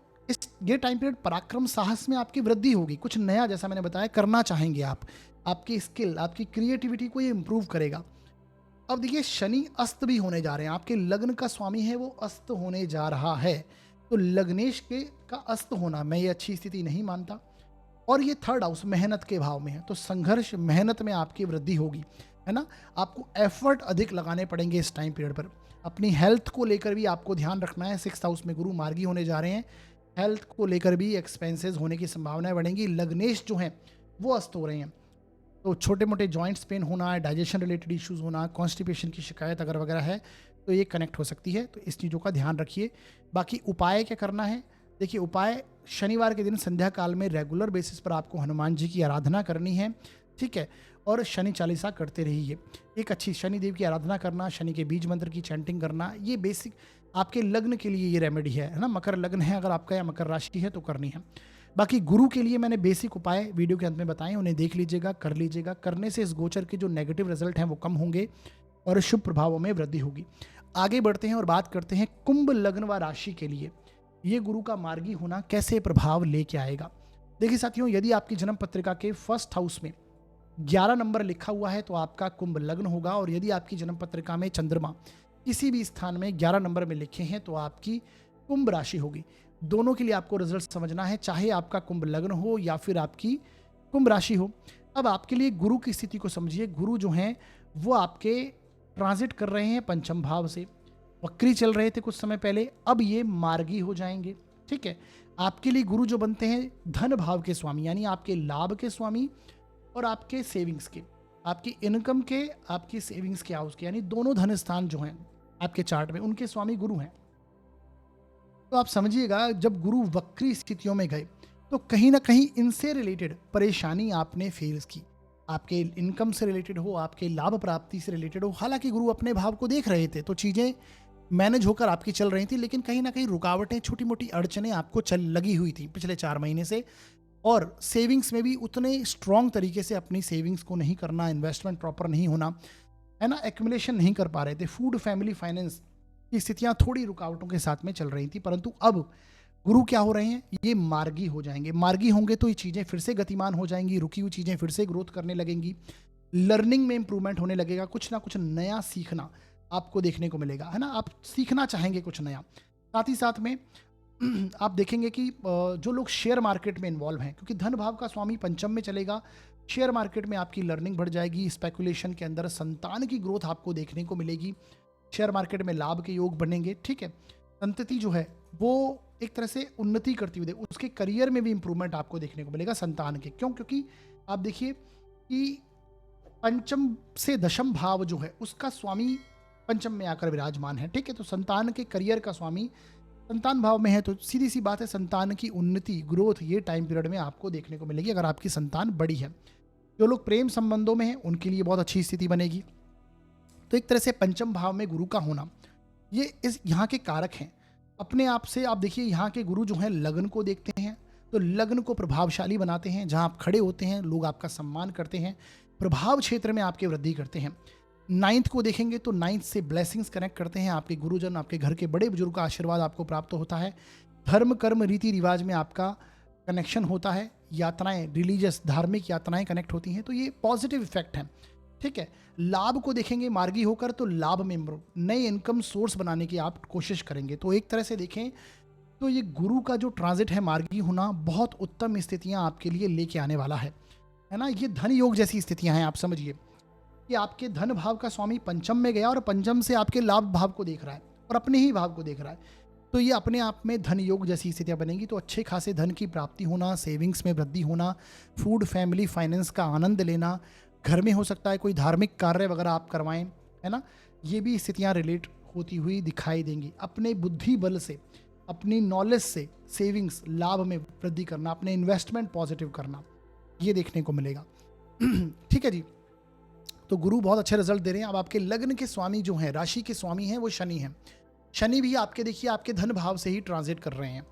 ये टाइम पीरियड पराक्रम साहस में आपकी वृद्धि होगी, कुछ नया जैसा मैंने बताया करना चाहेंगे आप, आपकी स्किल, आपकी क्रिएटिविटी को ये इंप्रूव करेगा। अब देखिए शनि अस्त भी होने जा रहे हैं, आपके लग्न का स्वामी है वो अस्त होने जा रहा है, तो लग्नेश के का अस्त होना मैं ये अच्छी स्थिति नहीं मानता। और ये 3rd हाउस मेहनत के भाव में है, तो संघर्ष मेहनत में आपकी वृद्धि होगी, है ना, आपको एफर्ट अधिक लगाने पड़ेंगे इस टाइम पीरियड पर। अपनी हेल्थ को लेकर भी आपको ध्यान रखना है, 6th हाउस में गुरु मार्गी होने जा रहे हैं, हेल्थ को लेकर भी एक्सपेंसेस होने की संभावनाएं बढ़ेंगी। लग्नेश जो हैं वो अस्त हो रहे हैं, तो छोटे मोटे जॉइंट्स पेन होना, डाइजेशन रिलेटेड इश्यूज होना, कॉन्स्टिपेशन की शिकायत अगर वगैरह है तो ये कनेक्ट हो सकती है, तो इस चीज़ों का ध्यान रखिए। बाकी उपाय क्या करना है, देखिए उपाय शनिवार के दिन संध्या काल में रेगुलर बेसिस पर आपको हनुमान जी की आराधना करनी है, ठीक है, और शनि चालीसा करते रहिए। एक अच्छी शनिदेव की आराधना करना, शनि के बीज मंत्र की चैंटिंग करना, ये बेसिक आपके लग्न के लिए ये रेमेडी है ना, मकर लग्न है अगर आपका या मकर राशि है तो करनी है। बाकी गुरु के लिए मैंने बेसिक उपाय वीडियो के अंत में बताए, उन्हें देख लीजिएगा, कर लीजिएगा, करने से इस गोचर के जो नेगेटिव रिजल्ट हैं वो कम होंगे और शुभ प्रभावों में वृद्धि होगी। आगे बढ़ते हैं और बात करते हैं कुंभ लग्न व राशि के लिए ये गुरु का मार्गी होना कैसे प्रभाव लेके आएगा। देखिए साथियों, यदि आपकी जन्म पत्रिका के 1st हाउस में 11 नंबर लिखा हुआ है तो आपका कुंभ लग्न होगा, और यदि आपकी जन्म पत्रिका में चंद्रमा किसी भी स्थान में 11 नंबर में लिखे हैं तो आपकी कुंभ राशि होगी। दोनों के लिए आपको रिजल्ट समझना है, चाहे आपका कुंभ लग्न हो या फिर आपकी कुंभ राशि हो। अब आपके लिए गुरु की स्थिति को समझिए। गुरु जो हैं वो आपके ट्रांजिट कर रहे हैं 5म भाव से, वक्री चल रहे थे कुछ समय पहले, अब ये मार्गी हो जाएंगे, ठीक है। आपके लिए गुरु जो बनते हैं धन भाव के स्वामी, यानी आपके लाभ के स्वामी और आपके सेविंग्स के, आपकी इनकम के, आपकी सेविंग्स के हाउस के, यानी दोनों धन स्थान जो हैं आपके चार्ट में उनके स्वामी गुरु हैं। तो आप समझिएगा जब गुरु वक्री स्थितियों में गए तो कहीं ना कहीं इनसे रिलेटेड परेशानी आपने फेस की। आपके इनकम से रिलेटेड हो, आपके लाभ प्राप्ति से रिलेटेड हो, हालांकि गुरु अपने भाव को देख रहे थे तो चीज़ें मैनेज होकर आपकी चल रही थी, लेकिन कहीं ना कहीं रुकावटें, छोटी मोटी अड़चनें आपको चल लगी हुई थी पिछले 4 महीने से। और सेविंग्स में भी उतने स्ट्रांग तरीके से अपनी सेविंग्स को नहीं करना, इन्वेस्टमेंट प्रॉपर नहीं होना, है ना, एक्यूमुलेशन नहीं कर पा रहे थे। फूड फैमिली फाइनेंस की स्थितियां थोड़ी रुकावटों के साथ में चल रही थी, परंतु अब गुरु क्या हो रहे हैं, ये मार्गी हो जाएंगे। मार्गी होंगे तो ये चीज़ें फिर से गतिमान हो जाएंगी, रुकी हुई चीज़ें फिर से ग्रोथ करने लगेंगी, लर्निंग में इंप्रूवमेंट होने लगेगा, कुछ ना कुछ नया सीखना आपको देखने को मिलेगा, है ना, आप सीखना चाहेंगे कुछ नया। साथ ही साथ में आप देखेंगे कि जो लोग शेयर मार्केट में इन्वॉल्व हैं, क्योंकि धन भाव का स्वामी पंचम में चलेगा, शेयर मार्केट में आपकी लर्निंग बढ़ जाएगी, स्पेकुलेशन के अंदर संतान की ग्रोथ आपको देखने को मिलेगी, शेयर मार्केट में लाभ के योग बनेंगे, ठीक है। संतति जो है वो एक तरह से उन्नति करती हुई, उसके करियर में भी इंप्रूवमेंट आपको देखने को मिलेगा संतान के। क्यों? क्योंकि आप देखिए कि पंचम से दशम भाव जो है उसका स्वामी पंचम में आकर विराजमान है, ठीक है। तो संतान के करियर का स्वामी संतान भाव में है, तो सीधी सी बात है संतान की उन्नति, ग्रोथ ये टाइम पीरियड में आपको देखने को मिलेगी अगर आपकी संतान बड़ी है। जो लोग प्रेम संबंधों में हैं उनके लिए बहुत अच्छी स्थिति बनेगी। तो एक तरह से पंचम भाव में गुरु का होना ये इस यहाँ के कारक हैं। अपने आप से आप देखिए यहाँ के गुरु जो हैं लग्न को देखते हैं, तो लग्न को प्रभावशाली बनाते हैं, जहाँ आप खड़े होते हैं लोग आपका सम्मान करते हैं, प्रभाव क्षेत्र में आपके वृद्धि करते हैं। नाइन्थ को देखेंगे तो नाइन्थ से ब्लेसिंग्स कनेक्ट करते हैं, आपके गुरुजन, आपके घर के बड़े बुजुर्ग का आशीर्वाद आपको प्राप्त होता है, धर्म कर्म रीति रिवाज में आपका कनेक्शन होता है, यात्राएं, रिलीजियस धार्मिक यात्राएं कनेक्ट होती हैं, तो ये पॉजिटिव इफेक्ट है, ठीक है। लाभ को देखेंगे मार्गी होकर तो लाभ में नए इनकम सोर्स बनाने की आप कोशिश करेंगे। तो एक तरह से देखें तो ये गुरु का जो ट्रांजिट है मार्गी होना बहुत उत्तम स्थितियां आपके लिए लेके आने वाला है ना। ये धन योग जैसी स्थितियां हैं। आप समझिए कि आपके धन भाव का स्वामी पंचम में गया और पंचम से आपके लाभ भाव को देख रहा है और अपने ही भाव को देख रहा है, तो ये अपने आप में धन योग जैसी स्थितियां बनेंगी। तो अच्छे खासे धन की प्राप्ति होना, सेविंग्स में वृद्धि होना, फूड फैमिली फाइनेंस का आनंद लेना, घर में हो सकता है कोई धार्मिक कार्य वगैरह आप करवाएं, है ना, ये भी स्थितियां रिलेट होती हुई दिखाई देंगी। अपने बुद्धि बल से, अपनी नॉलेज से सेविंग्स लाभ में वृद्धि करना, अपने इन्वेस्टमेंट पॉजिटिव करना, ये देखने को मिलेगा। ठीक है जी। तो गुरु बहुत अच्छे रिजल्ट दे रहे हैं। अब आपके लग्न के स्वामी जो हैं, राशि के स्वामी हैं, वो शनि हैं। शनि भी आपके देखिए आपके धन भाव से ही ट्रांजिट कर रहे हैं।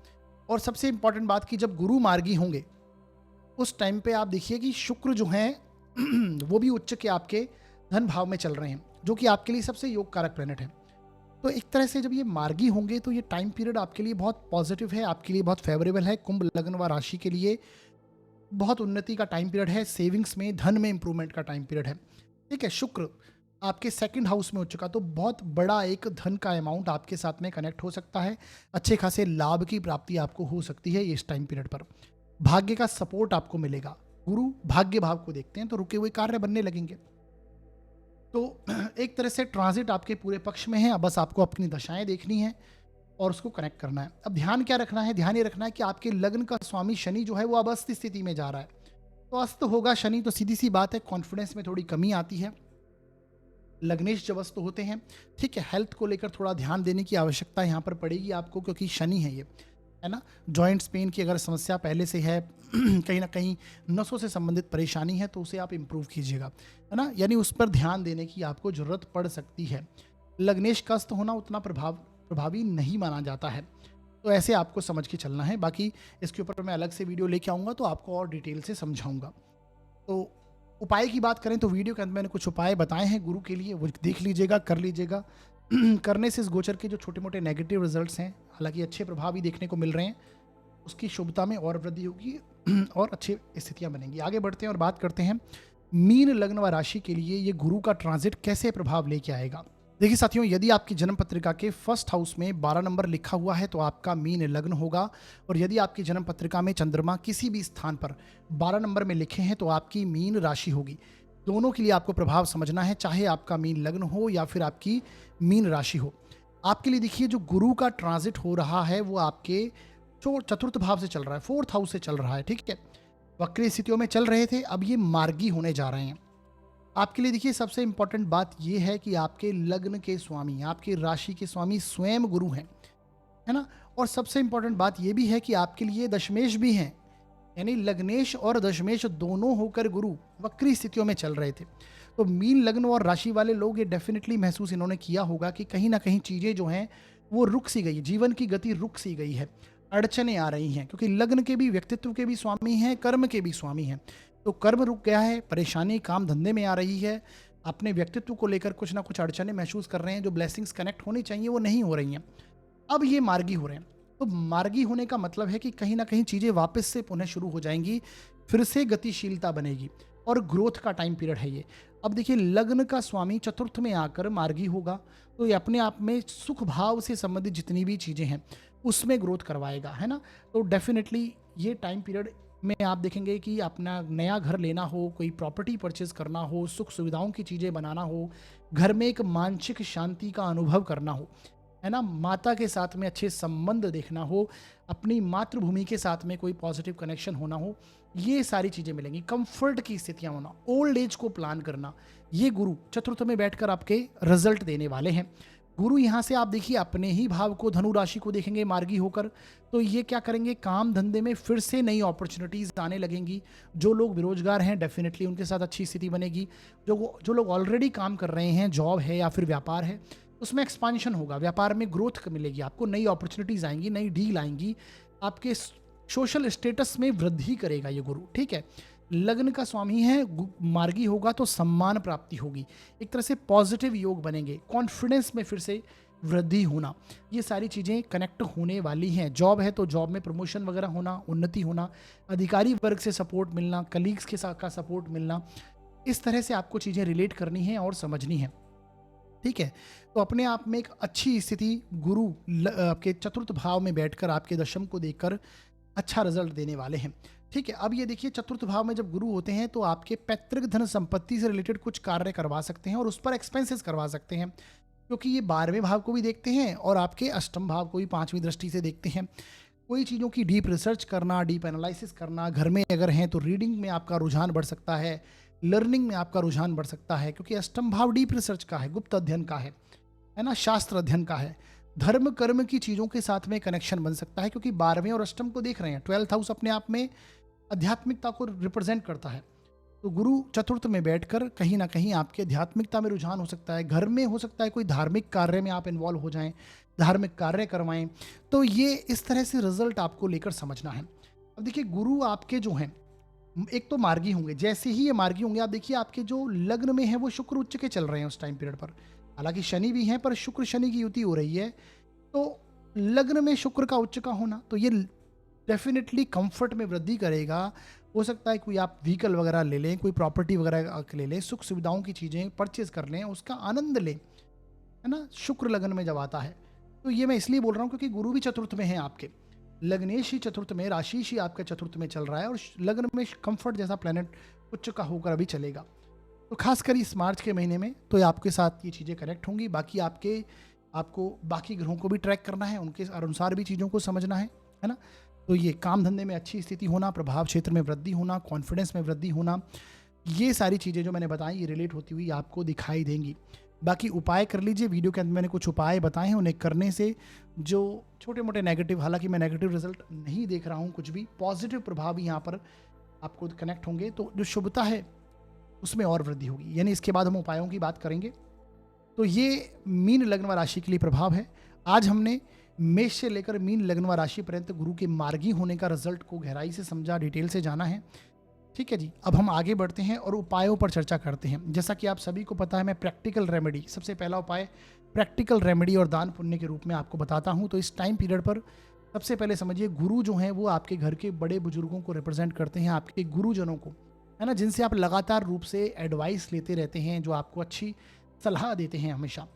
और सबसे इंपॉर्टेंट बात कि जब गुरु मार्गी होंगे उस टाइम पे आप देखिए कि शुक्र जो हैं वो भी उच्च के आपके धन भाव में चल रहे हैं, जो कि आपके लिए सबसे योग कारक प्लैनेट है। तो एक तरह से जब ये मार्गी होंगे तो ये टाइम पीरियड आपके लिए बहुत पॉजिटिव है, आपके लिए बहुत फेवरेबल है। कुंभ लग्न व राशि के लिए बहुत उन्नति का टाइम पीरियड है, सेविंग्स में धन में इंप्रूवमेंट का टाइम पीरियड है, ठीक है। शुक्र आपके सेकंड हाउस में हो चुका, तो बहुत बड़ा एक धन का अमाउंट आपके साथ में कनेक्ट हो सकता है, अच्छे खासे लाभ की प्राप्ति आपको हो सकती है इस टाइम पीरियड पर। भाग्य का सपोर्ट आपको मिलेगा। गुरु भाग्य भाव को देखते हैं तो रुके हुए कार्य बनने लगेंगे। तो एक तरह से ट्रांजिट आपके पूरे पक्ष में है, अब बस आपको अपनी दशाएं देखनी है और उसको कनेक्ट करना है। अब ध्यान क्या रखना है, ध्यान ये रखना है कि आपके लग्न का स्वामी शनि जो है वो अब अस्त स्थिति में जा रहा है। तो अस्त होगा शनि तो सीधी सी बात है कॉन्फिडेंस में थोड़ी कमी आती है। लग्नेश जब अस्त होते हैं, ठीक है, हेल्थ को लेकर थोड़ा ध्यान देने की आवश्यकता यहाँ पर पड़ेगी आपको, क्योंकि शनि है ये, है ना। जॉइंट्स पेन की अगर समस्या पहले से है कहीं ना कहीं नसों से संबंधित परेशानी है तो उसे आप इम्प्रूव कीजिएगा, है ना, यानी उस पर ध्यान देने की आपको ज़रूरत पड़ सकती है। लग्नेश का अस्त होना उतना प्रभावी नहीं माना जाता है, तो ऐसे आपको समझ के चलना है। बाकी इसके ऊपर मैं अलग से वीडियो लेके आऊँगा तो आपको और डिटेल से समझाऊँगा। तो उपाय की बात करें तो वीडियो के अंदर मैंने कुछ उपाय बताए हैं गुरु के लिए, वो देख लीजिएगा, कर लीजिएगा। करने से इस गोचर के जो छोटे मोटे नेगेटिव रिजल्ट्स हैं, हालांकि अच्छे प्रभाव भी देखने को मिल रहे हैं, उसकी शुभता में और वृद्धि होगी और अच्छी स्थितियां बनेंगी। आगे बढ़ते हैं और बात करते हैं मीन लग्न व राशि के लिए ये गुरु का ट्रांजिट कैसे प्रभाव लेके आएगा। देखिए साथियों, यदि आपकी जन्म पत्रिका के फर्स्ट हाउस में 12 नंबर लिखा हुआ है तो आपका मीन लग्न होगा, और यदि आपकी जन्म पत्रिका में चंद्रमा किसी भी स्थान पर 12 नंबर में लिखे हैं तो आपकी मीन राशि होगी। दोनों के लिए आपको प्रभाव समझना है, चाहे आपका मीन लग्न हो या फिर आपकी मीन राशि हो। आपके लिए देखिए जो गुरु का ट्रांजिट हो रहा है वो आपके चतुर्थ भाव से चल रहा है, फोर्थ हाउस से चल रहा है, ठीक है। वक्री स्थितियों में चल रहे थे, अब ये मार्गी होने जा रहे हैं। आपके लिए देखिए सबसे इंपॉर्टेंट बात यह है कि आपके लग्न के स्वामी, आपकी राशि के स्वामी स्वयं गुरु हैं, है ना। और सबसे इंपॉर्टेंट बात ये भी है कि आपके लिए दशमेश भी हैं, यानी लग्नेश और दशमेश दोनों होकर गुरु वक्री स्थितियों में चल रहे थे। तो मीन लग्न और राशि वाले लोग ये डेफिनेटली महसूस इन्होंने किया होगा कि कहीं ना कहीं चीज़ें जो हैं वो रुक सी गई है, जीवन की गति रुक सी गई है, अड़चने आ रही हैं, क्योंकि लग्न के भी व्यक्तित्व के भी स्वामी हैं, कर्म के भी स्वामी हैं। तो कर्म रुक गया है, परेशानी काम धंधे में आ रही है, अपने व्यक्तित्व को लेकर कुछ ना कुछ अड़चने महसूस कर रहे हैं, जो ब्लेसिंग्स कनेक्ट होनी चाहिए वो नहीं हो रही हैं। अब ये मार्गी हो रहे हैं। तो मार्गी होने का मतलब है कि कहीं ना कहीं चीज़ें वापस से पुनः शुरू हो जाएंगी, फिर से गतिशीलता बनेगी और ग्रोथ का टाइम पीरियड है ये। अब देखिए, लग्न का स्वामी चतुर्थ में आकर मार्गी होगा, तो ये अपने आप में सुख भाव से संबंधित जितनी भी चीज़ें हैं उसमें ग्रोथ करवाएगा, है ना। तो डेफिनेटली ये टाइम पीरियड में आप देखेंगे कि अपना नया घर लेना हो, कोई प्रॉपर्टी परचेज करना हो, सुख सुविधाओं की चीज़ें बनाना हो, घर में एक मानसिक शांति का अनुभव करना हो, है ना, माता के साथ में अच्छे संबंध देखना हो, अपनी मातृभूमि के साथ में कोई पॉजिटिव कनेक्शन होना हो, ये सारी चीज़ें मिलेंगी। कंफर्ट की स्थितियां होना, ओल्ड एज को प्लान करना, ये गुरु चतुर्थ में बैठकर आपके रिजल्ट देने वाले हैं। गुरु यहाँ से आप देखिए अपने ही भाव को, धनु राशि को देखेंगे मार्गी होकर, तो ये क्या करेंगे, काम धंधे में फिर से नई अपॉर्चुनिटीज आने लगेंगी। जो लोग बेरोजगार हैं डेफिनेटली उनके साथ अच्छी स्थिति बनेगी। जो लोग ऑलरेडी काम कर रहे हैं, जॉब है या फिर व्यापार है, उसमें एक्सपांशन होगा, व्यापार में ग्रोथ मिलेगी, आपको नई अपॉर्चुनिटीज आएंगी, नई डील आएंगी, आपके सोशल स्टेटस में वृद्धि करेगा ये गुरु, ठीक है। लग्न का स्वामी है, मार्गी होगा तो सम्मान प्राप्ति होगी, एक तरह से पॉजिटिव योग बनेंगे, कॉन्फिडेंस में फिर से वृद्धि होना, ये सारी चीज़ें कनेक्ट होने वाली हैं। जॉब है तो जॉब में प्रमोशन वगैरह होना, उन्नति होना, अधिकारी वर्ग से सपोर्ट मिलना, कलीग्स के साथ का सपोर्ट मिलना, इस तरह से आपको चीज़ें रिलेट करनी है और समझनी है, ठीक है। तो अपने आप में एक अच्छी स्थिति गुरु आपके चतुर्थ भाव में बैठकर आपके दशम को देखकर अच्छा रिजल्ट देने वाले हैं, ठीक है। अब ये देखिए, चतुर्थ भाव में जब गुरु होते हैं तो आपके पैतृक धन संपत्ति से रिलेटेड कुछ कार्य करवा सकते हैं और उस पर एक्सपेंसेस करवा सकते हैं, क्योंकि ये 12वें भाव को भी देखते हैं और आपके अष्टम भाव को भी 5वीं दृष्टि से देखते हैं। कोई चीज़ों की डीप रिसर्च करना, डीप एनालिसिस करना, घर में अगर हैं तो रीडिंग में आपका रुझान बढ़ सकता है, लर्निंग में आपका रुझान बढ़ सकता है, क्योंकि अष्टम भाव डीप रिसर्च का है, गुप्त अध्ययन का है ना, शास्त्र अध्ययन का है। धर्म कर्म की चीज़ों के साथ में कनेक्शन बन सकता है, क्योंकि 12वें और अष्टम को देख रहे हैं। 12th हाउस अपने आप में आध्यात्मिकता को रिप्रेजेंट करता है, तो गुरु चतुर्थ में बैठकर कहीं ना कहीं आपके आध्यात्मिकता में रुझान हो सकता है। घर में हो सकता है कोई धार्मिक कार्य में आप इन्वॉल्व हो जाएं, धार्मिक कार्य करवाएं, तो ये इस तरह से रिजल्ट आपको लेकर समझना है। अब देखिए, गुरु आपके जो हैं एक तो मार्गी होंगे, जैसे ही ये मार्गी होंगे आप देखिए आपके जो लग्न में है वो शुक्र उच्च के चल रहे हैं उस टाइम पीरियड पर, हालांकि शनि भी हैं पर शुक्र शनि की युति हो रही है, तो लग्न में शुक्र का उच्च का होना तो ये डेफिनेटली कंफर्ट में वृद्धि करेगा। हो सकता है कोई आप व्हीकल वगैरह ले लें, कोई प्रॉपर्टी वगैरह ले लें, सुख सुविधाओं की चीज़ें परचेज कर लें, उसका आनंद लें, है ना, शुक्र लग्न में जब आता है। तो ये मैं इसलिए बोल रहा हूँ क्योंकि गुरु भी चतुर्थ में है आपके, लग्नेश ही चतुर्थ में, राशिश ही आपके चतुर्थ में चल रहा है और लग्न में कंफर्ट जैसा प्लेनेट उच्च का होकर अभी चलेगा। तो खासकर इस मार्च के महीने में तो आपके साथ ये चीज़ें कनेक्ट होंगी। बाकी आपको बाकी ग्रहों को भी ट्रैक करना है, उनके अनुसार भी चीज़ों को समझना है ना। तो ये काम धंधे में अच्छी स्थिति होना, प्रभाव क्षेत्र में वृद्धि होना, कॉन्फिडेंस में वृद्धि होना, ये सारी चीज़ें जो मैंने बताई ये रिलेट होती हुई आपको दिखाई देंगी। बाकी उपाय कर लीजिए, वीडियो के अंदर मैंने कुछ उपाय बताए हैं, उन्हें करने से जो छोटे मोटे नेगेटिव, हालांकि मैं नेगेटिव रिजल्ट नहीं देख रहा हूँ, कुछ भी पॉजिटिव प्रभाव यहाँ पर आपको कनेक्ट होंगे, तो जो शुभता है उसमें और वृद्धि होगी। यानी इसके बाद हम उपायों की बात करेंगे। तो ये मीन लग्न व राशि के लिए प्रभाव है। आज हमने मेष से लेकर मीन लग्न व राशि पर्यंत गुरु के मार्गी होने का रिजल्ट को गहराई से समझा, डिटेल से जाना है, ठीक है जी। अब हम आगे बढ़ते हैं और उपायों पर चर्चा करते हैं। जैसा कि आप सभी को पता है, मैं प्रैक्टिकल रेमेडी, सबसे पहला उपाय प्रैक्टिकल रेमेडी और दान पुण्य के रूप में आपको बताता हूं। तो इस टाइम पीरियड पर सबसे पहले समझिए, गुरु जो हैं वो आपके घर के बड़े बुजुर्गों को रिप्रेजेंट करते हैं, आपके गुरुजनों को, है ना, जिनसे आप लगातार रूप से एडवाइस लेते रहते हैं, जो आपको अच्छी सलाह देते हैं हमेशा,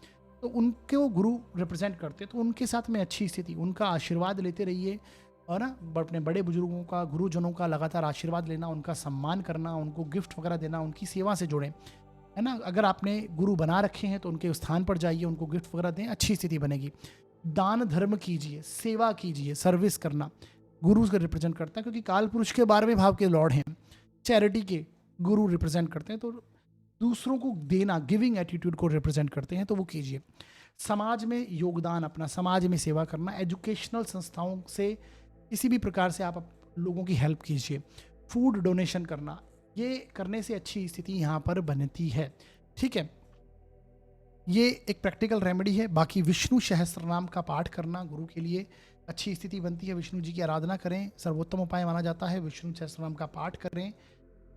तो उनको गुरु रिप्रेजेंट करते हैं। तो उनके साथ में अच्छी स्थिति, उनका आशीर्वाद लेते रहिए और ना अपने बड़े बुजुर्गों का, गुरुजनों का लगातार आशीर्वाद लेना, उनका सम्मान करना, उनको गिफ्ट वगैरह देना, उनकी सेवा से जुड़ें, है ना। अगर आपने गुरु बना रखे हैं तो उनके स्थान पर जाइए, उनको गिफ्ट वगैरह दें, अच्छी स्थिति बनेगी। दान धर्म कीजिए, सेवा कीजिए, सर्विस करना गुरु को रिप्रेजेंट करता है, क्योंकि काल पुरुष के 12वें भाव के लॉर्ड हैं, चैरिटी के गुरु रिप्रेजेंट करते हैं। तो दूसरों को देना, गिविंग एटीट्यूड को रिप्रेजेंट करते हैं, तो वो कीजिए। समाज में योगदान अपना, समाज में सेवा करना, एजुकेशनल संस्थाओं से किसी भी प्रकार से आप लोगों की हेल्प कीजिए। फूड डोनेशन करना, ये करने से अच्छी स्थिति यहाँ पर बनती है। ठीक है, ये एक प्रैक्टिकल रेमेडी है। बाकी विष्णु सहस्त्रनाम का पाठ करना गुरु के लिए अच्छी स्थिति बनती है। विष्णु जी की आराधना करें, सर्वोत्तम उपाय माना जाता है। विष्णु सहस्त्रनाम का पाठ करें,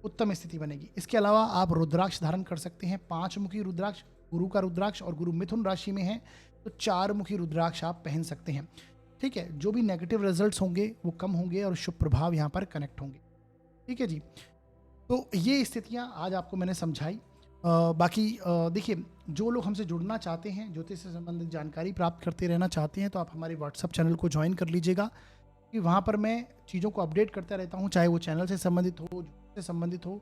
उत्तम स्थिति बनेगी। इसके अलावा आप रुद्राक्ष धारण कर सकते हैं, 5 मुखी रुद्राक्ष, गुरु का रुद्राक्ष, और गुरु मिथुन राशि में है तो 4 मुखी रुद्राक्ष आप पहन सकते हैं। ठीक है, जो भी नेगेटिव रिजल्ट्स होंगे वो कम होंगे और शुभ प्रभाव यहाँ पर कनेक्ट होंगे। ठीक है जी, तो ये स्थितियाँ आज आपको मैंने समझाई। बाकी देखिए, जो लोग हमसे जुड़ना चाहते हैं, ज्योतिष से संबंधित जानकारी प्राप्त करते रहना चाहते हैं, तो आप हमारे व्हाट्सअप चैनल को ज्वाइन कर लीजिएगा कि वहाँ पर मैं चीज़ों को अपडेट करता रहता हूँ, चाहे वो चैनल से संबंधित हो, से संबंधित हो,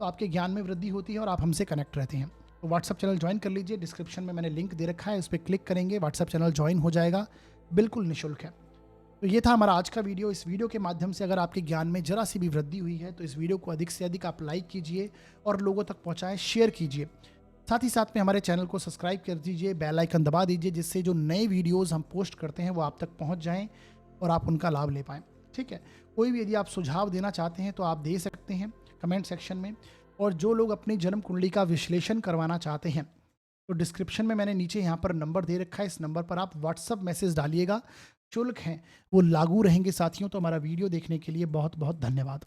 तो आपके ज्ञान में वृद्धि होती है और आप हमसे कनेक्ट रहते हैं। तो व्हाट्सअप चैनल ज्वाइन कर लीजिए, डिस्क्रिप्शन में मैंने लिंक दे रखा है, उस पर क्लिक करेंगे, व्हाट्सअप चैनल ज्वाइन हो जाएगा, बिल्कुल निःशुल्क है। तो ये था हमारा आज का वीडियो। इस वीडियो के माध्यम से अगर आपके ज्ञान में जरा सी भी वृद्धि हुई है तो इस वीडियो को अधिक से अधिक आप लाइक कीजिए और लोगों तक पहुँचाएँ, शेयर कीजिए। साथ ही साथ में हमारे चैनल को सब्सक्राइब कर दीजिए, बेल आइकन दबा दीजिए, जिससे जो नए वीडियोज़ हम पोस्ट करते हैं वो आप तक पहुँच जाएँ और आप उनका लाभ ले पाएँ। ठीक है, कोई भी यदि आप सुझाव देना चाहते हैं तो आप दे सकते हैं कमेंट सेक्शन में। और जो लोग अपनी जन्म कुंडली का विश्लेषण करवाना चाहते हैं तो डिस्क्रिप्शन में मैंने नीचे यहाँ पर नंबर दे रखा है, इस नंबर पर आप व्हाट्सअप मैसेज डालिएगा। शुल्क हैं वो लागू रहेंगे साथियों। तो हमारा वीडियो देखने के लिए बहुत बहुत धन्यवाद।